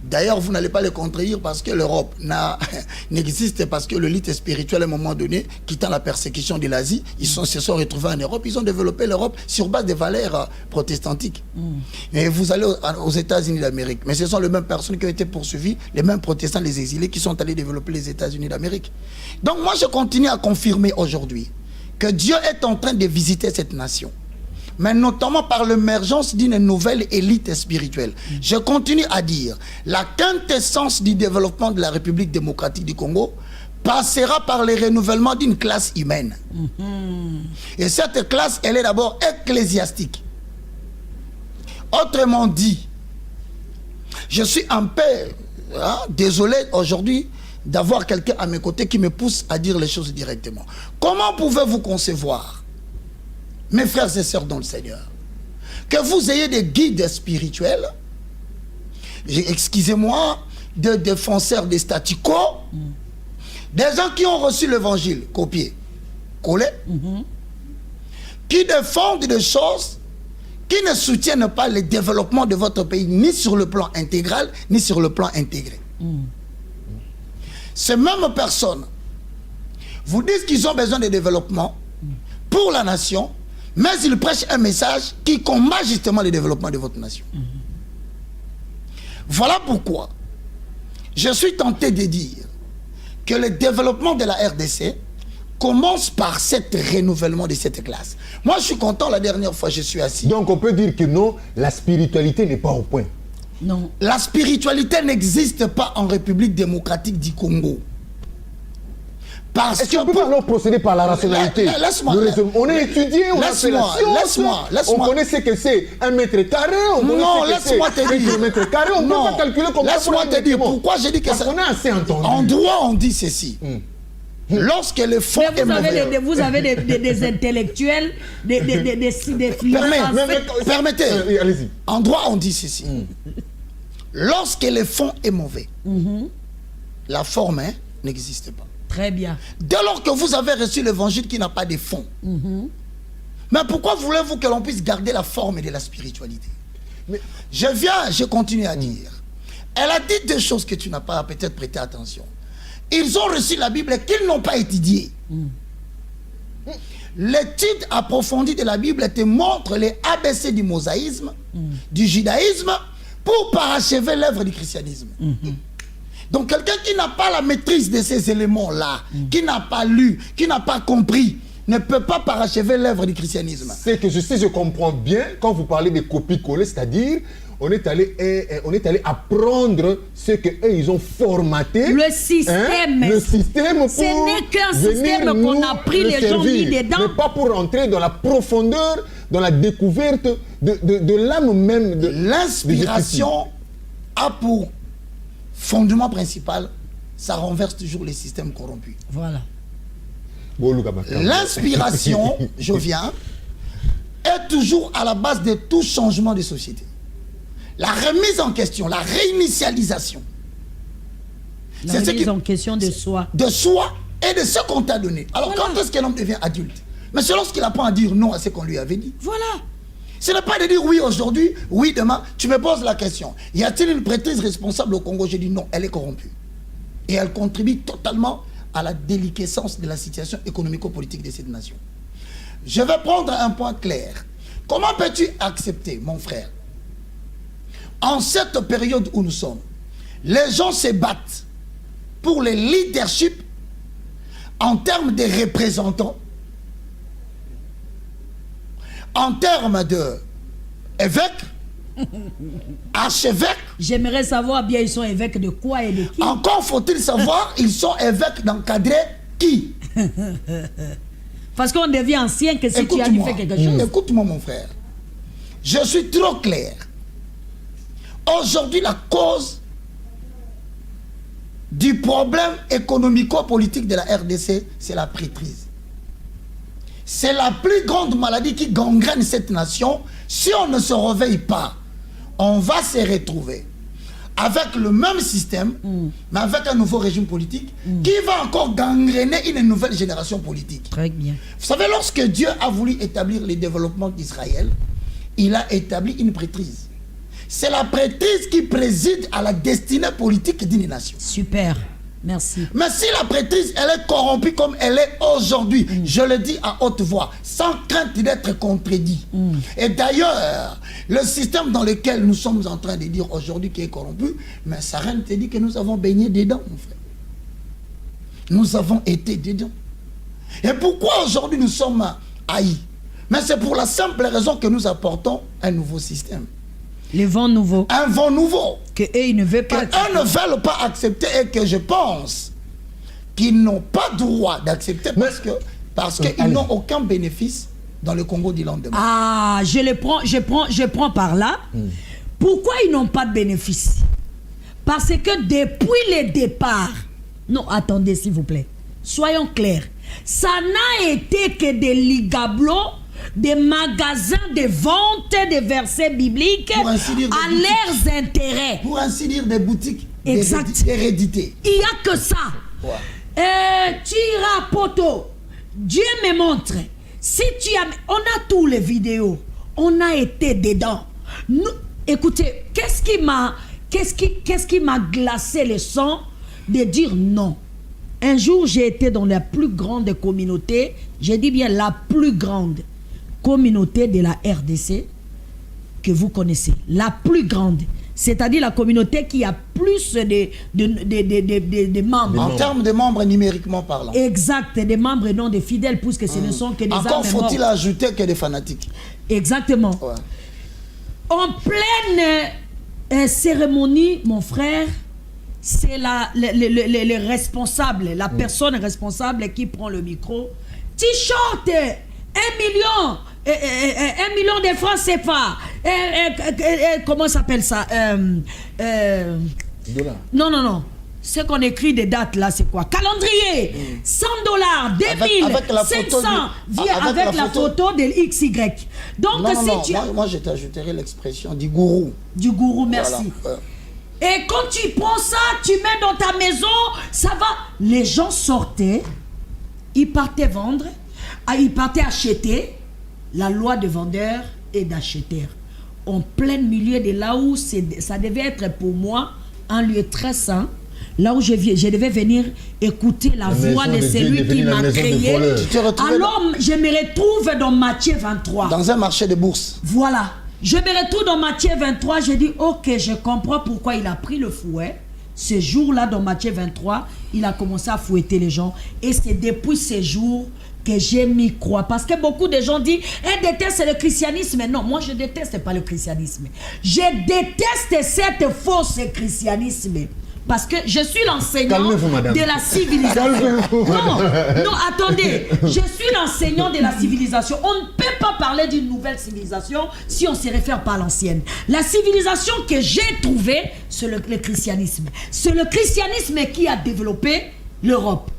D'ailleurs, vous n'allez pas les contredire parce que l'Europe n'existe parce que l'élite spirituelle, à un moment donné, quittant la persécution de l'Asie, ils se sont retrouvés en Europe, ils ont développé l'Europe sur base des valeurs protestantiques. Et vous allez aux États-Unis d'Amérique, mais ce sont les mêmes personnes qui ont été poursuivies, les mêmes protestants, les exilés, qui sont allés développer les États-Unis d'Amérique. Donc moi, je continue à confirmer aujourd'hui que Dieu est en train de visiter cette nation, mais notamment par l'émergence d'une nouvelle élite spirituelle. Je continue à dire, la quintessence du développement de la République démocratique du Congo passera par le renouvellement d'une classe humaine. Et cette classe, elle est d'abord ecclésiastique. Autrement dit, je suis un peu désolé aujourd'hui d'avoir quelqu'un à mes côtés qui me pousse à dire les choses directement. Comment pouvez-vous concevoir, mes frères et sœurs dans le Seigneur, que vous ayez des guides spirituels, excusez-moi, des défenseurs des statu quo, des gens qui ont reçu l'évangile, copié, collé, qui défendent des choses qui ne soutiennent pas le développement de votre pays, ni sur le plan intégral, ni sur le plan intégré. Ces mêmes personnes vous disent qu'ils ont besoin de développement pour la nation, mais ils prêchent un message qui combat justement le développement de votre nation. Voilà pourquoi je suis tenté de dire que le développement de la RDC commence par ce renouvellement de cette classe. Moi, je suis content, la dernière fois, je suis assis. Donc, on peut dire que non, la spiritualité n'est pas au point. Non. La spiritualité n'existe pas en République démocratique du Congo. Parce Est-ce qu'on peut pas alors procéder par la rationalité? Laisse-moi. On est étudié, on a fait la science, on connaît ce que c'est 1 mètre carré, on connaît ce que c'est 1 kilomètre carré, on peut pas calculer comme ça. Laisse-moi te dire pourquoi j'ai dit que ça. On a assez entendu. En droit, on dit ceci. Lorsque le fond est mauvais. Vous avez des intellectuels, des Permettez. Allez-y. En droit, on dit ceci. Lorsque le fond est mauvais, la forme n'existe pas. Très bien. Dès lors que vous avez reçu l'évangile qui n'a pas de fond, mais pourquoi voulez-vous que l'on puisse garder la forme de la spiritualité? Je continue à dire. Elle a dit deux choses que tu n'as pas peut-être prêté attention. Ils ont reçu la Bible qu'ils n'ont pas étudiée. L'étude approfondie de la Bible te montre les ABC du mosaïsme, du judaïsme, pour parachever l'œuvre du christianisme. Donc quelqu'un qui n'a pas la maîtrise de ces éléments-là, qui n'a pas lu, qui n'a pas compris, ne peut pas parachever l'œuvre du christianisme. C'est que je comprends bien, quand vous parlez de copier-coller, c'est-à-dire on est allé apprendre ce qu'eux ils ont formaté. Le système. Le système pour ce n'est qu'un système qu'on a pris les gens mis dedans. Mais pas pour rentrer dans la profondeur, dans la découverte de l'âme même. L'inspiration a pour fondement principal, ça renverse toujours les systèmes corrompus. Voilà. L'inspiration, je viens, est toujours à la base de tout changement de société. La remise en question, la réinitialisation. La remise en question de soi. De soi et de ce qu'on t'a donné. Alors quand est-ce qu'un homme devient adulte? Mais c'est lorsqu'il apprend à dire non à ce qu'on lui avait dit. Voilà. Ce n'est pas de dire oui aujourd'hui, oui demain. Tu me poses la question. Y a-t-il une prêtrise responsable au Congo? Je dis non, elle est corrompue. Et elle contribue totalement à la déliquescence de la situation économico-politique de cette nation. Je vais prendre un point clair. Comment peux-tu accepter, mon frère, en cette période où nous sommes, les gens se battent pour le leadership en termes de représentants, en termes d'évêques, archevêques. J'aimerais savoir bien, ils sont évêques de quoi et de qui. Encore faut-il savoir, ils sont évêques d'encadrer qui? Parce qu'on devient ancien que si tu as fait quelque chose. Écoute-moi, mon frère. Je suis trop clair. Aujourd'hui, la cause du problème économico-politique de la RDC, c'est la prêtrise. C'est la plus grande maladie qui gangrène cette nation. Si on ne se réveille pas, on va se retrouver avec le même système, mais avec un nouveau régime politique qui va encore gangréner une nouvelle génération politique. Très bien. Vous savez, lorsque Dieu a voulu établir le développement d'Israël, il a établi une prêtrise. C'est la prêtrise qui préside à la destinée politique d'une nation. Super. Merci. Mais si la prêtrise, elle est corrompue comme elle est aujourd'hui, je le dis à haute voix, sans crainte d'être contredit. Et d'ailleurs, le système dans lequel nous sommes en train de dire aujourd'hui qui est corrompu, mais ça rien ne te dit que nous avons baigné dedans, mon frère. Nous avons été dedans. Et pourquoi aujourd'hui nous sommes haïs? Mais c'est pour la simple raison que nous apportons un nouveau système. Les vents nouveaux. Un vent nouveau. Que eux, ils ne veulent pas accepter. Eux ne veulent pas accepter et que je pense qu'ils n'ont pas droit d'accepter parce qu'ils n'ont aucun bénéfice dans le Congo du lendemain. Ah, je prends par là. Pourquoi ils n'ont pas de bénéfice? Parce que depuis le départ, non, attendez s'il vous plaît, soyons clairs, ça n'a été que des ligablos, des magasins de vente des versets bibliques à leurs intérêts. Pour ainsi dire, des boutiques héréditées. Il n'y a que ça. Tira poto. Dieu me montre. Si tu as... On a tous les vidéos. On a été dedans. Nous, écoutez, qu'est-ce qui m'a glacé le sang de dire non? Un jour, j'ai été dans la plus grande communauté, je dis bien la plus grande communauté de la RDC que vous connaissez, la plus grande, c'est-à-dire la communauté qui a plus de membres. En termes de membres numériquement parlant. Exact, des membres et non des fidèles, puisque ce ne sont que des âmes mortes. Encore faut-il ajouter que des fanatiques. Exactement. Ouais. En pleine cérémonie, mon frère, c'est le responsable, la personne responsable qui prend le micro. T-shirt, 1 million de francs CFA. Comment s'appelle ça? Non. Ce qu'on écrit des dates là, c'est quoi? Calendrier, $100, 2000, 500, avec la photo de XY. Donc, moi je t'ajouterai l'expression du gourou. Du gourou, merci. Voilà. Et quand tu prends ça, tu mets dans ta maison, ça va. Les gens sortaient, ils partaient vendre, ils partaient acheter. La loi de vendeur et d'acheteur. En plein milieu de là où ça devait être pour moi un lieu très sain, là où je devais venir écouter la voix de celui qui m'a créé. Alors je me retrouve dans Matthieu 23. Dans un marché de bourse. Voilà. Je me retrouve dans Matthieu 23, je dis ok, je comprends pourquoi il a pris le fouet. Ce jour-là, dans Matthieu 23, il a commencé à fouetter les gens. Et c'est depuis ce jour que j'ai mis croix. Parce que beaucoup de gens disent, déteste le christianisme. Non, moi je déteste pas le christianisme. Je déteste cette fausse christianisme. Parce que je suis l'enseignant de la civilisation. Non, attendez. Je suis l'enseignant de la civilisation. On ne peut pas parler d'une nouvelle civilisation si on se réfère pas à l'ancienne. La civilisation que j'ai trouvée, c'est le christianisme. C'est le christianisme qui a développé l'Europe.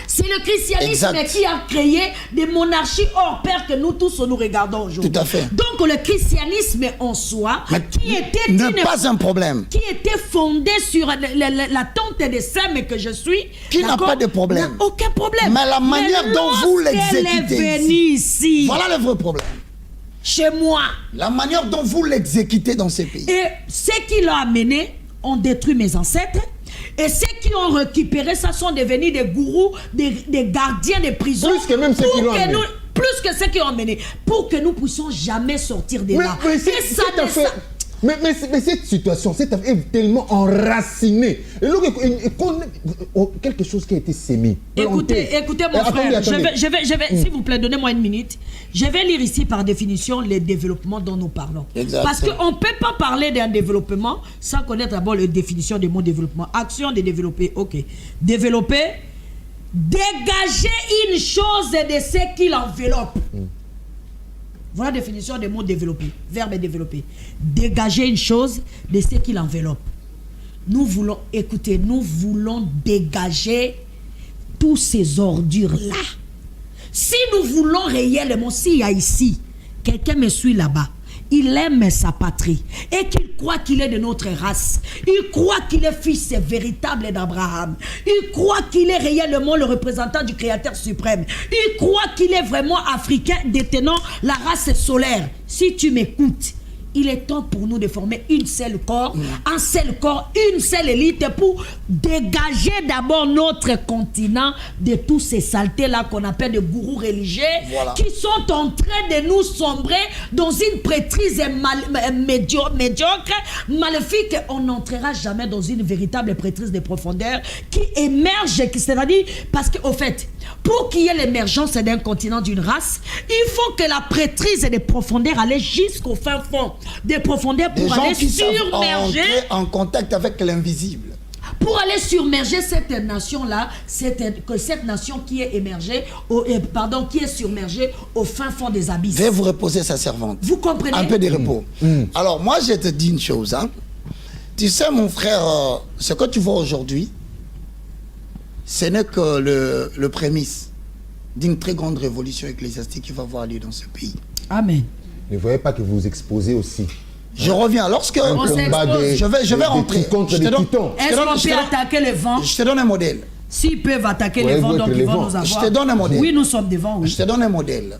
C'est le christianisme qui a créé des monarchies hors pair que nous tous nous regardons aujourd'hui. Tout à fait. Donc le christianisme en soi, qui était pas un problème, qui était fondé sur la tente des sèmes que je suis, qui n'a pas de problème, aucun problème. Mais la manière dont vous l'exécutez ici, voilà le vrai problème. Chez moi, la manière dont vous l'exécutez dans ces pays. Et ce qui l'a amené, ont détruit mes ancêtres. Et ceux qui ont récupéré ça sont devenus des gourous, des gardiens des prisons. Plus que même ceux qui l'ont amené. Plus que ceux qui ont amené. Pour que nous puissions jamais sortir de là. Et ça Mais cette situation, cette affaire est tellement enracinée. Et donc, quelque chose qui a été sémé. Écoutez mon frère, je vais s'il vous plaît, donnez-moi une minute. Je vais lire ici par définition les développements dont nous parlons. Exactement. Parce qu'on ne peut pas parler d'un développement sans connaître d'abord la définition du mot développement. Action de développer, ok. Développer, dégager une chose de ce qui l'enveloppe. Voilà la définition du mot développer. Verbe développer. Dégager une chose de ce qui l'enveloppe. Nous voulons, écoutez, nous voulons dégager tous ces ordures-là. Si nous voulons réellement, s'il y a ici, quelqu'un me suit là-bas, il aime sa patrie et qu'il croit qu'il est de notre race, il croit qu'il est fils véritable d'Abraham, il croit qu'il est réellement le représentant du Créateur suprême, il croit qu'il est vraiment africain détenant la race solaire. Si tu m'écoutes, il est temps pour nous de former une seule corps, un seul corps, une seule élite pour dégager d'abord notre continent de tous ces saletés-là qu'on appelle des gourous religieux qui sont en train de nous sombrer dans une prêtrise médiocre, maléfique. On n'entrera jamais dans une véritable prêtrise de profondeur qui émerge, c'est-à-dire parce qu'au fait, pour qu'il y ait l'émergence d'un continent, d'une race, il faut que la prêtrise des profondeurs aille jusqu'au fin fond des profondeurs pour aller surmerger en contact avec l'invisible. Pour aller surmerger cette nation-là, cette nation qui est émergée, qui est surmergée au fin fond des abysses. Je vais vous reposer sa servante. Vous comprenez? Un peu de repos. Alors moi je te dis une chose. Hein. Tu sais mon frère, ce que tu vois aujourd'hui, ce n'est que le prémisse d'une très grande révolution ecclésiastique qui va avoir lieu dans ce pays. Amen. Ne voyez pas que vous vous exposez aussi. Je reviens. Lorsque je vais rentrer. Est-ce qu'on peut attaquer le vent? Je te donne un modèle. S'ils peuvent attaquer le vent, donc ils vont nous avoir. Je te donne un modèle. Oui, nous sommes devant. Oui. Je te donne un modèle.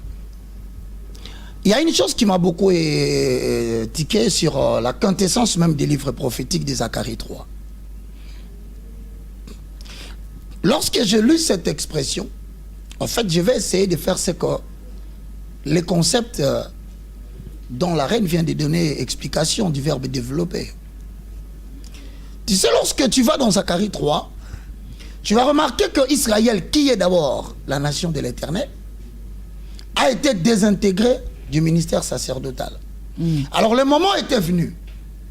Il y a une chose qui m'a beaucoup tiqué sur la quintessence même des livres prophétiques de Zacharie 3. Lorsque j'ai lu cette expression, en fait, je vais essayer de faire ce que les concepts dont la reine vient de donner explication du verbe développer. Tu sais, lorsque tu vas dans Zacharie 3, tu vas remarquer que Israël, qui est d'abord la nation de l'Éternel, a été désintégré du ministère sacerdotal. Alors le moment était venu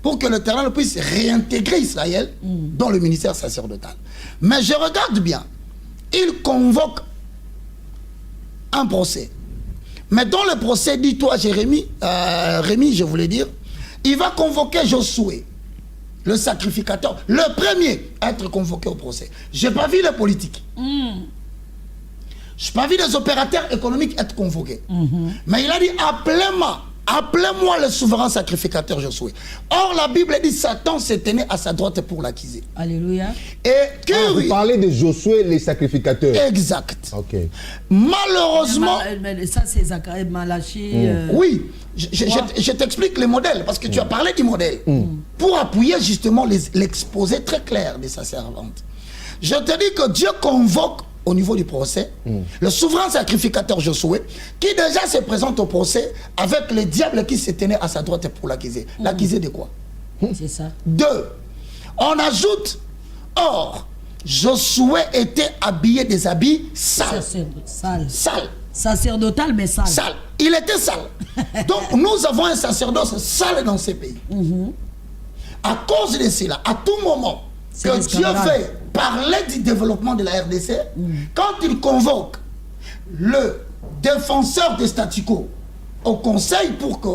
pour que l'Éternel puisse réintégrer Israël dans le ministère sacerdotal. Mais je regarde bien, il convoque un procès. Mais dans le procès, dis-toi Rémi, je voulais dire, il va convoquer Josué, le sacrificateur, le premier à être convoqué au procès. Je n'ai pas vu les politiques. Je n'ai pas vu les opérateurs économiques être convoqués. Mais il a dit, appelez-moi le souverain sacrificateur Josué. Or, la Bible dit Satan se tenait à sa droite pour l'accuser. Alléluia. Et vous parlez de Josué, les sacrificateurs. Exact. Ok. Malheureusement. Mais ça, c'est Zacharie, Malachi. Oui, je t'explique les modèles, parce que tu as parlé du modèle. Pour appuyer justement l'exposé très clair de sa servante. Je te dis que Dieu convoque au niveau du procès, le souverain sacrificateur Josué, qui déjà se présente au procès avec le diable qui se tenait à sa droite pour l'accuser. L'accuser de quoi? C'est ça. 2. On ajoute, or, Josué était habillé des habits sales. Sales. Sacerdotal, mais sale. Sale. Il était sale. Donc, nous avons un sacerdoce sale dans ces pays. À cause de cela, à tout moment, que Dieu fait parler du développement de la RDC, quand il convoque le défenseur des statu quo au conseil pour que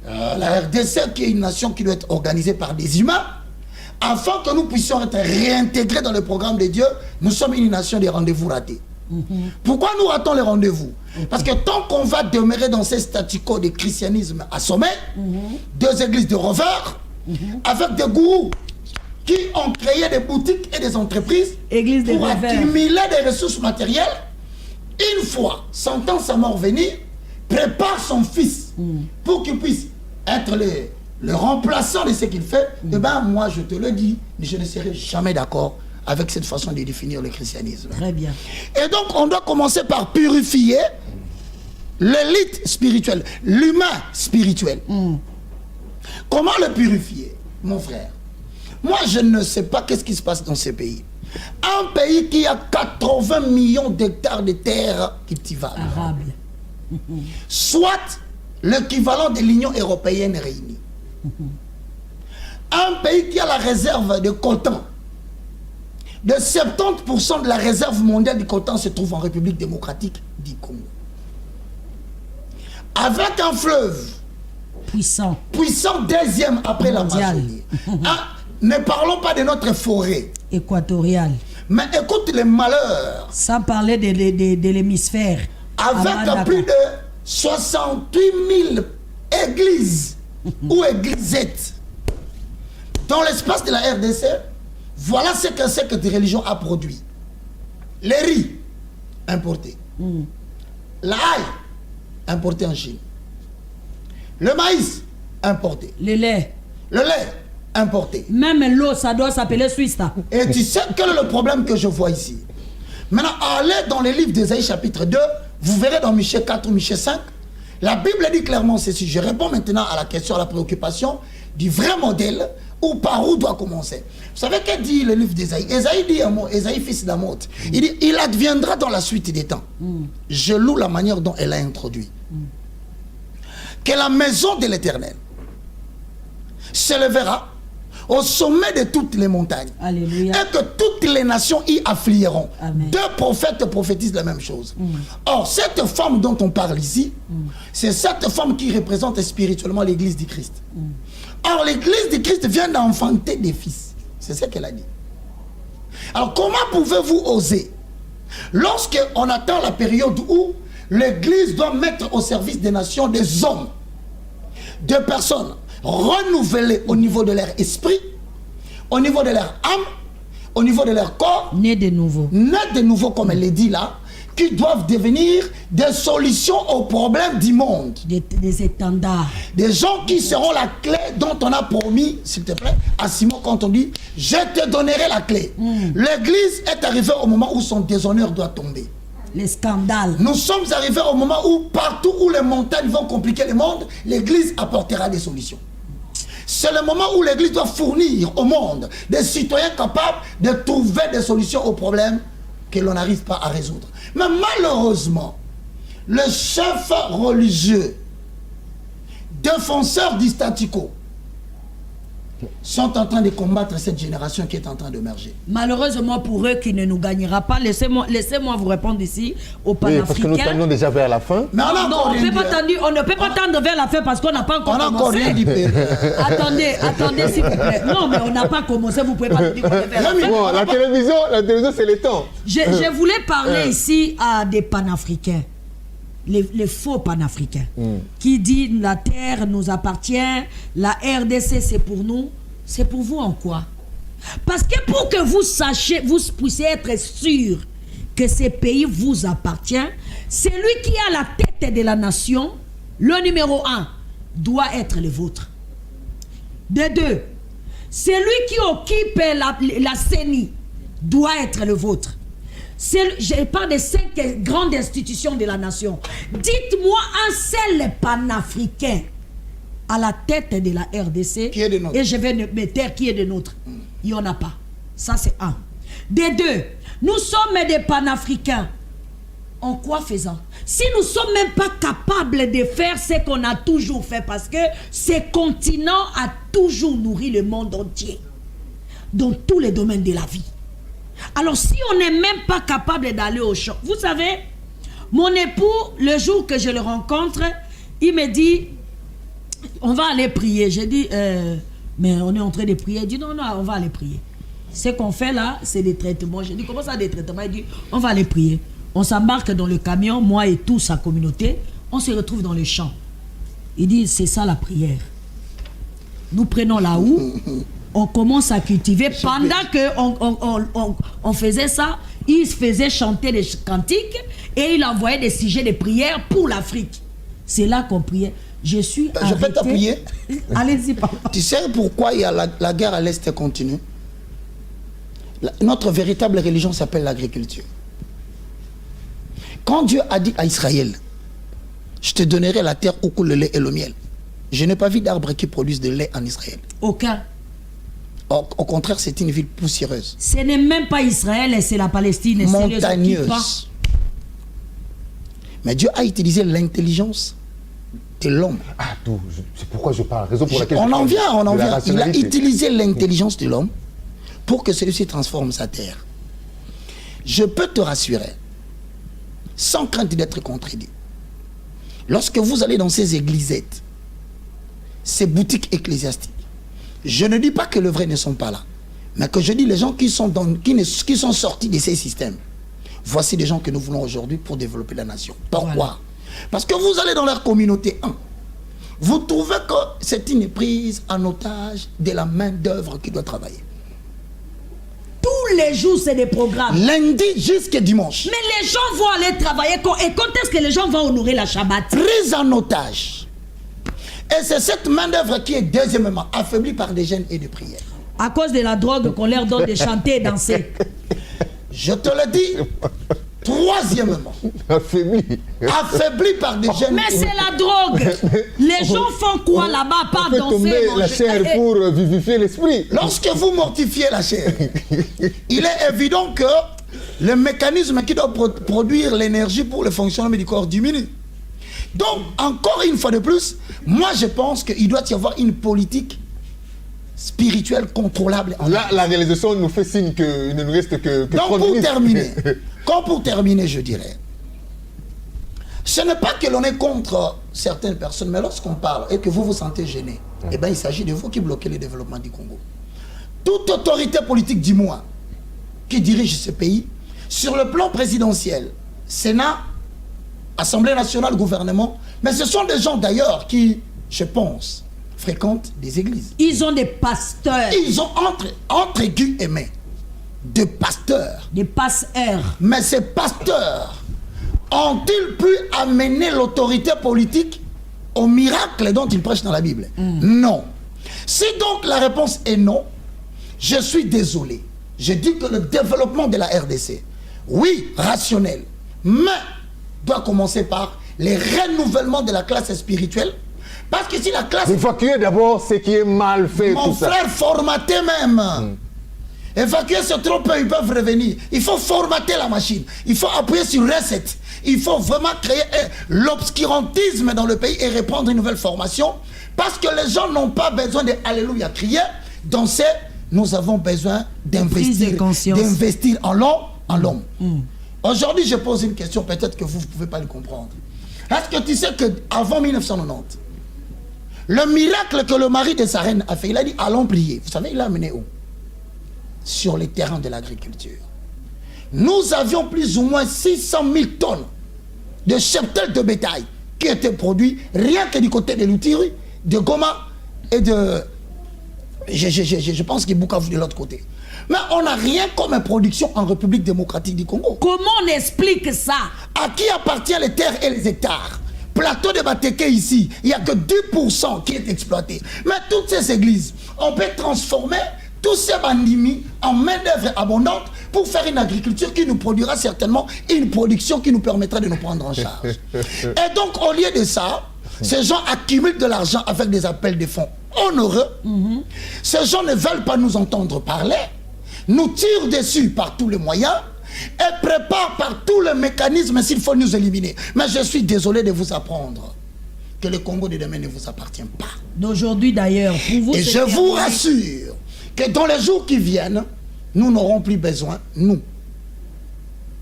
la RDC, qui est une nation qui doit être organisée par des humains, afin que nous puissions être réintégrés dans le programme de Dieu, nous sommes une nation des rendez-vous ratés. Pourquoi nous ratons les rendez-vous? Parce que tant qu'on va demeurer dans ces statu quo de christianisme assommé, deux églises de rovers, avec des gourous qui ont créé des boutiques et des entreprises pour accumuler des ressources matérielles, une fois sentant sa mort venir, prépare son fils pour qu'il puisse être le remplaçant de ce qu'il fait. Eh bien, moi, je te le dis, je ne serai jamais d'accord avec cette façon de définir le christianisme. Très bien. Et donc, on doit commencer par purifier l'élite spirituelle, l'humain spirituel. Comment le purifier, mon frère? Moi, je ne sais pas qu'est-ce qui se passe dans ces pays. Un pays qui a 80 millions d'hectares de terres cultivables. Arable. Soit l'équivalent de l'Union européenne réunie. Un pays qui a la réserve de coltan. De 70% de la réserve mondiale du coltan se trouve en République démocratique du Congo. Avec un fleuve Puissant. puissant deuxième après l'Amazonie. Ne parlons pas de notre forêt. Équatorial. Mais écoute les malheurs. Sans parler de l'hémisphère. Avec plus de 68 000 églises ou églisettes dans l'espace de la RDC, voilà ce que cette religion a produit. Les riz importés. L'ail importé en Chine. Le maïs importé. Le lait. Le lait importé. Même l'eau, ça doit s'appeler Suisse. Et tu sais quel est le problème que je vois ici? Maintenant, allez dans les livres d'Ésaïe chapitre 2, vous verrez dans Michée 4 ou Michée 5, la Bible dit clairement ceci. Je réponds maintenant à la question, à la préoccupation du vrai modèle, ou par où doit commencer. Vous savez qu'est-ce que dit le livre d'Ésaïe? Ésaïe dit un mot, Ésaïe fils d'Amoth. Il dit, il adviendra dans la suite des temps. Je loue la manière dont elle a introduit. Que la maison de l'Éternel s'élèvera au sommet de toutes les montagnes. Alléluia. Et que toutes les nations y afflieront. Amen. 2 prophètes prophétisent la même chose. Or, cette femme dont on parle ici, c'est cette femme qui représente spirituellement l'église du Christ. Or, l'église du Christ vient d'enfanter des fils. C'est ce qu'elle a dit. Alors, comment pouvez-vous oser, lorsqu'on attend la période où l'église doit mettre au service des nations des hommes, des personnes renouvelées au niveau de leur esprit, au niveau de leur âme, au niveau de leur corps, Né de nouveau. nés de nouveau, comme elle le dit là, qui doivent devenir des solutions aux problèmes du monde. Des étendards. Des gens qui seront la clé dont on a promis, s'il te plaît, à Simon quand on dit « Je te donnerai la clé ». L'église est arrivée au moment où son déshonneur doit tomber. Les scandales. Nous sommes arrivés au moment où partout où les montagnes vont compliquer le monde, l'église apportera des solutions. C'est le moment où l'église doit fournir au monde des citoyens capables de trouver des solutions aux problèmes que l'on n'arrive pas à résoudre. Mais malheureusement, le chef religieux, défenseur du statu quo, sont en train de combattre cette génération qui est en train d'émerger. Malheureusement pour eux qui ne nous gagnera pas, laissez-moi vous répondre ici aux panafricains. Parce que nous tendons déjà vers la fin. Mais on ne peut pas tendre vers la fin parce qu'on n'a pas encore commencé. On n'a encore rien dit. Attendez s'il vous plaît. Non, mais on n'a pas commencé, vous pouvez pas nous dire qu'on est vers la fin. Bon, la télévision c'est le temps. Je voulais parler ici à des panafricains. Les faux panafricains qui disent la terre nous appartient, la RDC c'est pour nous, c'est pour vous en quoi? Parce que pour que vous sachiez, vous puissiez être sûr que ces pays vous appartient, c'est lui qui a la tête de la nation, le numéro 1, doit être le vôtre. De 2, c'est lui qui occupe la CENI, doit être le vôtre. Je parle des 5 grandes institutions de la nation. Dites-moi un seul panafricain à la tête de la RDC qui est de nôtre. Et je vais me taire qui est de nôtre. Il n'y en a pas. Ça c'est 1. Des 2, nous sommes des panafricains. En quoi faisant? Si nous ne sommes même pas capables de faire ce qu'on a toujours fait, parce que ce continent a toujours nourri le monde entier dans tous les domaines de la vie. Alors si on n'est même pas capable d'aller au champ, vous savez, mon époux, le jour que je le rencontre, il me dit, on va aller prier. J'ai dit, mais on est en train de prier. Il dit, non, on va aller prier. Ce qu'on fait là, c'est des traitements. J'ai dit, comment ça des traitements? Il dit, on va aller prier. On s'embarque dans le camion, moi et toute sa communauté, on se retrouve dans le champ. Il dit, c'est ça la prière. Nous prenons la houe, on commence à cultiver. Pendant qu'on faisait ça, il faisait chanter des cantiques et il envoyait des sujets de prière pour l'Afrique. C'est là qu'on priait. Je peux t'appuyer? Allez-y, papa. Tu sais pourquoi il y a la guerre à l'Est continue? Notre véritable religion s'appelle l'agriculture. Quand Dieu a dit à Israël, je te donnerai la terre où coule le lait et le miel, Je n'ai pas vu d'arbres qui produisent de lait en Israël. Aucun. Au contraire, c'est une ville poussiéreuse. Ce n'est même pas Israël, c'est la Palestine. Montagneuse. Mais Dieu a utilisé l'intelligence de l'homme. Ah, tout. C'est pourquoi je parle. Raison pour laquelle on en vient. Il a utilisé l'intelligence de l'homme pour que celui-ci transforme sa terre. Je peux te rassurer, sans crainte d'être contredit. Lorsque vous allez dans ces églisettes, ces boutiques ecclésiastiques, je ne dis pas que les vrais ne sont pas là, mais que je dis les gens qui sont sortis de ces systèmes. Voici des gens que nous voulons aujourd'hui pour développer la nation. Pourquoi? Voilà. Parce que vous allez dans leur communauté, vous trouvez que c'est une prise en otage de la main-d'œuvre qui doit travailler. Tous les jours, c'est des programmes. Lundi jusqu'à dimanche. Mais les gens vont aller travailler. Et quand est-ce que les gens vont honorer la Shabbat? Prise en otage. Et c'est cette main-d'œuvre qui est deuxièmement affaiblie par des jeûnes et des prières. À cause de la drogue qu'on leur donne de chanter et danser. Je te le dis. Troisièmement, affaibli par des jeunes. Mais c'est la drogue. Les gens font quoi là-bas? Pas danser, tomber la chair pour vivifier l'esprit. Lorsque vous mortifiez la chair, il est évident que le mécanisme qui doit produire l'énergie pour le fonctionnement du corps diminue. Donc, encore une fois de plus, moi je pense qu'il doit y avoir une politique spirituelle contrôlable. Là, la réalisation nous fait signe qu'il ne nous reste que donc, pour terminer, je dirais, ce n'est pas que l'on est contre certaines personnes, mais lorsqu'on parle et que vous vous sentez gêné, eh bien, il s'agit de vous qui bloquez le développement du Congo. Toute autorité politique, dis-moi, qui dirige ce pays, sur le plan présidentiel, Sénat, Assemblée nationale, gouvernement, mais ce sont des gens d'ailleurs qui, je pense, fréquentent des églises. Ils ont des pasteurs. Ils ont entre guillemets de pasteurs. Des pasteurs. Mais ces pasteurs ont-ils pu amener l'autorité politique au miracle dont ils prêchent dans la Bible? Non. Si donc la réponse est non, je suis désolé. Je dis que le développement de la RDC, oui, rationnel, mais doit commencer par les renouvellements de la classe spirituelle. Parce que si la classe... Évacuer d'abord ce qui est mal fait. Mon frère, formater même. Évacuer, c'est trop peu, ils peuvent revenir. Il faut formater la machine. Il faut appuyer sur reset. Il faut vraiment créer l'obscurantisme dans le pays et répandre une nouvelle formation. Parce que les gens n'ont pas besoin de Alléluia crier, danser. Nous avons besoin d'investir en l'homme. Aujourd'hui, je pose une question, peut-être que vous ne pouvez pas le comprendre. Est-ce que tu sais qu'avant 1990, le miracle que le mari de sa reine a fait, il a dit allons prier. Vous savez, il l'a amené où? Sur les terrains de l'agriculture. Nous avions plus ou moins 600 000 tonnes de cheptel de bétail qui étaient produits rien que du côté de l'Outiri, de Goma et de... Je pense qu'il y a Bukavu de l'autre côté. Mais on n'a rien comme production en République démocratique du Congo. Comment on explique ça? À qui appartient les terres et les hectares? Plateau de Bateke ici, il n'y a que 10% qui est exploité. Mais toutes ces églises, on peut transformer tous ces bandimi en main-d'œuvre abondante pour faire une agriculture qui nous produira certainement une production qui nous permettra de nous prendre en charge. Et donc, au lieu de ça, ces gens accumulent de l'argent avec des appels de fonds honoreux. Ces gens ne veulent pas nous entendre parler, nous tirent dessus par tous les moyens et préparent par tous les mécanismes s'il faut nous éliminer. Mais je suis désolé de vous apprendre que le Congo de demain ne vous appartient pas. D'aujourd'hui d'ailleurs, pour vous... Et je vous rassure que dans les jours qui viennent, nous n'aurons plus besoin, nous,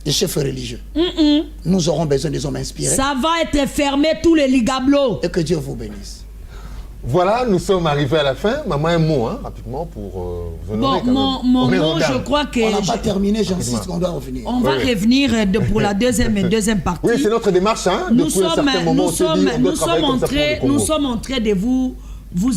des chefs religieux. Nous aurons besoin des hommes inspirés. Ça va être fermé tous les ligablos. Et que Dieu vous bénisse. Voilà, nous sommes arrivés à la fin. Maman, un mot, rapidement, pour vous honorer. Bon, mon mot, je crois que... On n'a pas terminé, j'insiste qu'on doit revenir. On va revenir pour la deuxième partie. Oui, c'est notre démarche. Nous sommes en train de vous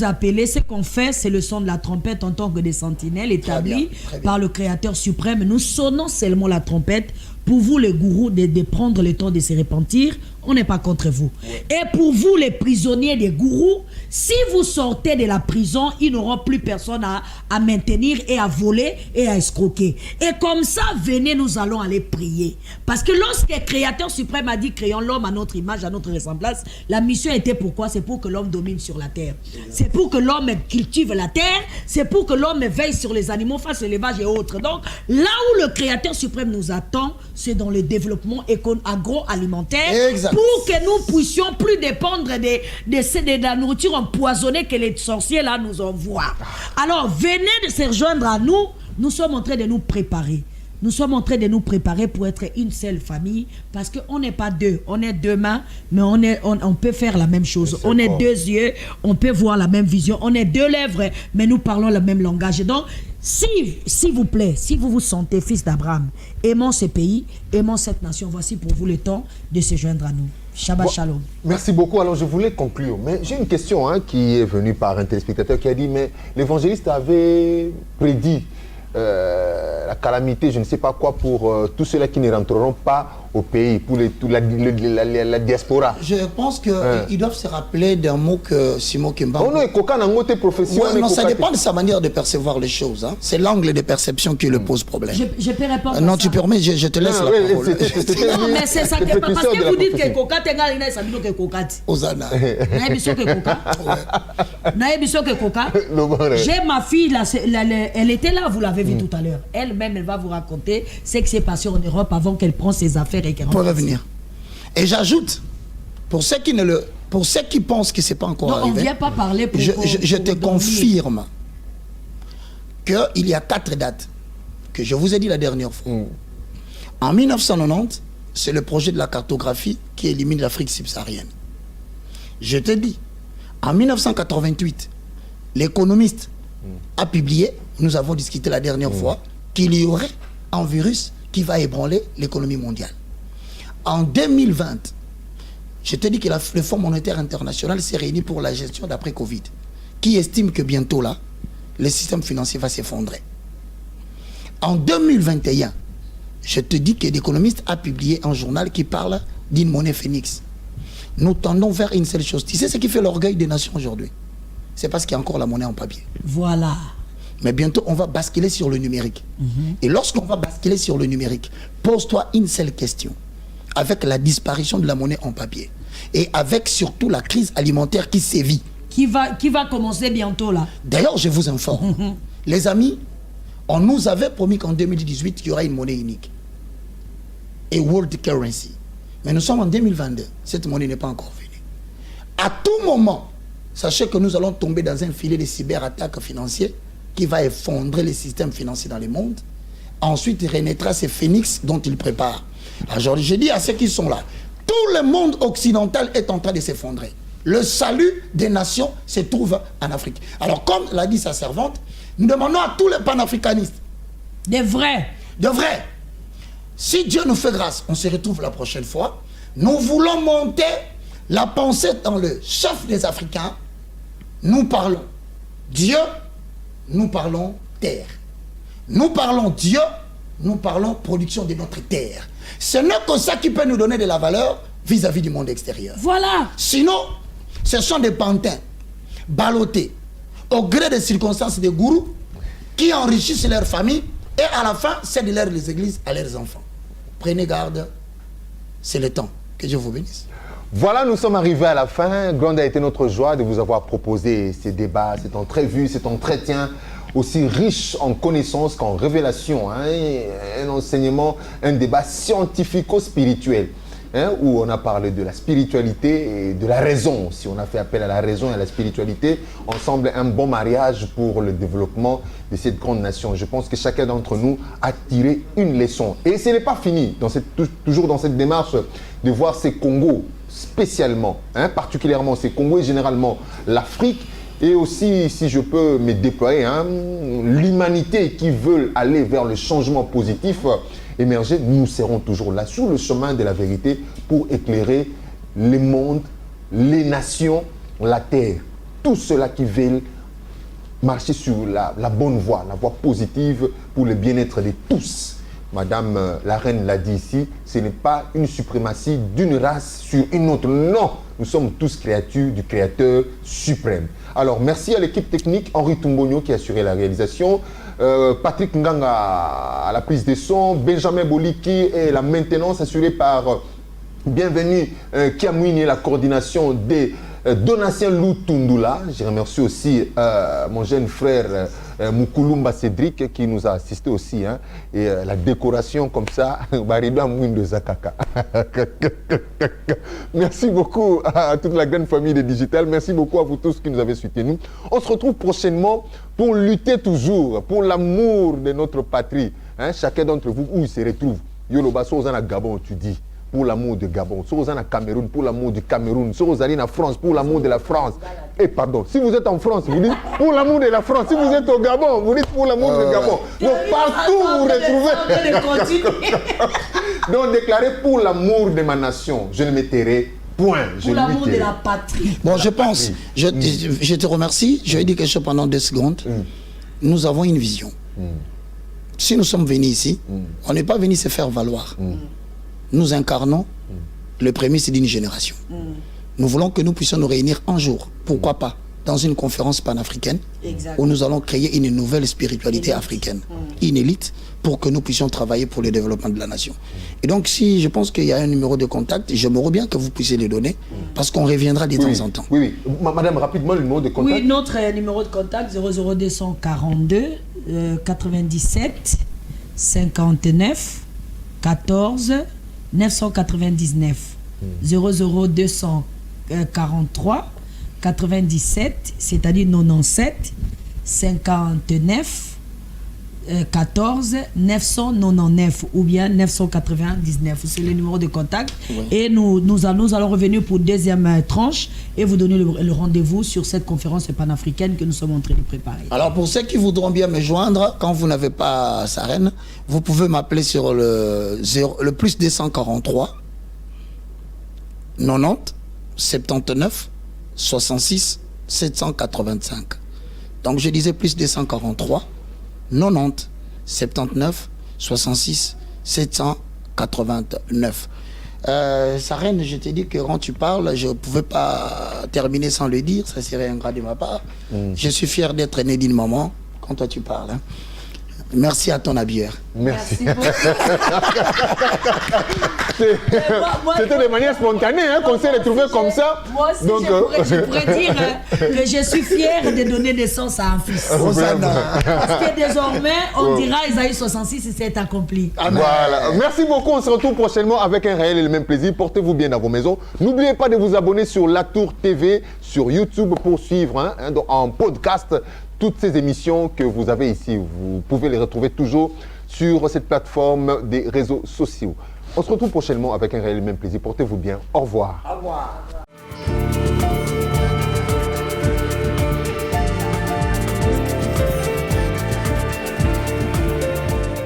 appeler. Ce qu'on fait, c'est le son de la trompette en tant que des sentinelles établis par le Créateur suprême. Nous sonnons seulement la trompette pour vous, les gourous, de prendre le temps de se repentir. on n'est pas contre vous. Et pour vous, les prisonniers des gourous, si vous sortez de la prison, ils n'auront plus personne à maintenir et à voler et à escroquer. Et comme ça, venez, nous allons aller prier. Parce que lorsque le Créateur suprême a dit, créons l'homme à notre image, à notre ressemblance, la mission était pourquoi? C'est pour que l'homme domine sur la terre. C'est pour que l'homme cultive la terre. C'est pour que l'homme veille sur les animaux, fasse l'élevage et autres. Donc, là où le Créateur suprême nous attend, c'est dans le développement agroalimentaire. Exact. Pour que nous puissions plus dépendre de la nourriture empoisonnée que les sorciers là nous envoient. Alors, venez de se rejoindre à nous. Nous sommes en train de nous préparer. Nous sommes en train de nous préparer pour être une seule famille parce qu'on n'est pas deux. On est deux mains, mais on peut faire la même chose. On est deux yeux, on peut voir la même vision. On est deux lèvres, mais nous parlons le même langage. Et donc, s'il vous plaît, si vous vous sentez fils d'Abraham, aimons ce pays, aimons cette nation. Voici pour vous le temps de se joindre à nous. Shabbat Shalom. Merci beaucoup. Alors, je voulais conclure, mais j'ai une question qui est venue par un téléspectateur qui a dit, mais l'évangéliste avait prédit la calamité, je ne sais pas quoi, pour tous ceux-là qui ne rentreront pas au pays, pour la diaspora. Je pense qu'ils doivent se rappeler d'un mot que Simon Kimba... Oh non, non, ça dépend de sa manière de percevoir les choses. Hein. C'est l'angle de perception qui le pose problème. Je peux répondre non, à tu ça. permets, je te laisse la parole. Non, mais c'est ça, parce que vous dites que Coca Tenga, il a dit que Coca. Osana. J'ai ma fille, elle était là, vous l'avez vu tout à l'heure. Elle-même, elle va vous raconter ce qui s'est passé en Europe avant qu'elle prenne ses affaires et qu'elle rentre. Pour revenir. Et j'ajoute, pour ceux qui pensent que ce n'est pas encore arrivé, on ne vient pas parler pour je te confirme qu'il y a 4 dates que je vous ai dit la dernière fois. En 1990, c'est le projet de la cartographie qui élimine l'Afrique subsaharienne. Je te dis, en 1988, l'économiste a publié, nous avons discuté la dernière fois, qu'il y aurait un virus qui va ébranler l'économie mondiale. En 2020, je te dis que le Fonds monétaire international s'est réuni pour la gestion d'après-Covid, qui estime que bientôt là, le système financier va s'effondrer. En 2021, je te dis que l'économiste a publié un journal qui parle d'une monnaie phénix. Nous tendons vers une seule chose. Tu sais ce qui fait l'orgueil des nations aujourd'hui? C'est parce qu'il y a encore la monnaie en papier. Voilà. Mais bientôt, on va basculer sur le numérique. Et lorsqu'on va basculer sur le numérique, pose-toi une seule question. Avec la disparition de la monnaie en papier et avec surtout la crise alimentaire qui sévit. Qui va commencer bientôt là. D'ailleurs, je vous informe. Les amis, on nous avait promis qu'en 2018, il y aura une monnaie unique. Et world currency. Mais nous sommes en 2022. Cette monnaie n'est pas encore venue. À tout moment, sachez que nous allons tomber dans un filet de cyberattaques financières qui va effondrer les systèmes financiers dans le monde. Ensuite, il renaîtra ces phénix dont il prépare. Alors, je dis à ceux qui sont là, tout le monde occidental est en train de s'effondrer. Le salut des nations se trouve en Afrique. Alors, comme l'a dit sa servante, nous demandons à tous les panafricanistes. Des vrais. De vrais. Si Dieu nous fait grâce, on se retrouve la prochaine fois. Nous voulons monter la pensée dans le chef des Africains. Nous parlons Dieu, nous parlons terre. Nous parlons Dieu, nous parlons production de notre terre. Ce n'est que ça qui peut nous donner de la valeur vis-à-vis du monde extérieur. Voilà. Sinon, ce sont des pantins ballottés au gré des circonstances des gourous qui enrichissent leur famille et à la fin, cèdent les églises à leurs enfants. Prenez garde, c'est le temps. Que Dieu vous bénisse. Voilà, nous sommes arrivés à la fin. Grande a été notre joie de vous avoir proposé ces débats, cet entrevue, cet entretien aussi riche en connaissances qu'en révélations. Un enseignement, un débat scientifico-spirituel. Où on a parlé de la spiritualité et de la raison. Si on a fait appel à la raison et à la spiritualité, ensemble un bon mariage pour le développement de cette grande nation. Je pense que chacun d'entre nous a tiré une leçon. Et ce n'est pas fini, toujours dans cette démarche de voir ces Congos spécialement, particulièrement ces Congos et généralement l'Afrique, et aussi, si je peux me déployer, l'humanité qui veut aller vers le changement positif émerger, nous serons toujours là, sur le chemin de la vérité, pour éclairer le monde, les nations, la terre. Tous ceux-là qui veulent marcher sur la bonne voie, la voie positive pour le bien-être de tous. Madame la reine l'a dit ici, ce n'est pas une suprématie d'une race sur une autre. Non, nous sommes tous créatures du Créateur suprême. Alors, merci à l'équipe technique, Henri Tumbonio qui a assuré la réalisation, Patrick Nganga à la prise des sons, Benjamin Boliki et la maintenance assurée par Bienvenue Kiamouini et la coordination des Donatien Loutundula. Je remercie aussi mon jeune frère Moukoulumba Cédric qui nous a assisté aussi. Hein, et la décoration comme ça, de Zakaka. Merci beaucoup à toute la grande famille des Digital. Merci beaucoup à vous tous qui nous avez soutenus. On se retrouve prochainement pour lutter toujours pour l'amour de notre patrie. Hein, chacun d'entre vous, où il se retrouve. Yoloba Sozana Gabon, tu dis. Pour l'amour de Gabon, Sozana Cameroun, pour l'amour du Cameroun, Sozana France, pour l'amour de la France. Et pardon, si vous êtes en France, vous dites pour l'amour de la France. Si vous êtes au Gabon, vous dites pour l'amour de Gabon. Donc partout vous retrouvez. Donc déclarez pour l'amour de ma nation, je ne me tairai point. Pour l'amour de la patrie. Bon, je pense, je te remercie. Je vais dire quelque chose pendant 2 secondes. Nous avons une vision. Si nous sommes venus ici, on n'est pas venu se faire valoir. Nous incarnons le prémisse d'une génération. Nous voulons que nous puissions nous réunir un jour, pourquoi pas, dans une conférence panafricaine où nous allons créer une nouvelle spiritualité africaine, une élite, pour que nous puissions travailler pour le développement de la nation. Et donc, si je pense qu'il y a un numéro de contact, j'aimerais bien que vous puissiez le donner, parce qu'on reviendra de temps en temps. Oui. Madame, rapidement, le numéro de contact. Oui, notre numéro de contact, 00242 97 59 14 999 00243 97, c'est-à-dire 97 59 14 999 ou bien 999. C'est le numéro de contact. Oui. Et nous allons revenir pour deuxième tranche et vous donner le rendez-vous sur cette conférence panafricaine que nous sommes en train de préparer. Alors pour ceux qui voudront bien me joindre, quand vous n'avez pas Sarène, vous pouvez m'appeler sur le plus 243 90 79 66 785. Donc je disais plus 243 90 79 66 789. Sarène, je t'ai dit que quand tu parles, je ne pouvais pas terminer sans le dire, ça serait ingrat de ma part. Je suis fier d'être né d'une maman quand toi tu parles. Hein. Merci à ton habilleur. Merci. C'était de manière spontanée hein, qu'on s'est retrouvés comme ça. Moi aussi, donc, je pourrais dire que je suis fière de donner naissance à un fils. Parce que désormais, on dira Isaïe 66 et c'est accompli. Voilà. Merci beaucoup. On se retrouve prochainement avec un réel et le même plaisir. Portez-vous bien dans vos maisons. N'oubliez pas de vous abonner sur La Tour TV, sur YouTube pour suivre en podcast toutes ces émissions que vous avez ici. Vous pouvez les retrouver toujours sur cette plateforme des réseaux sociaux. On se retrouve prochainement avec un réel et même plaisir. Portez-vous bien. Au revoir. Au revoir.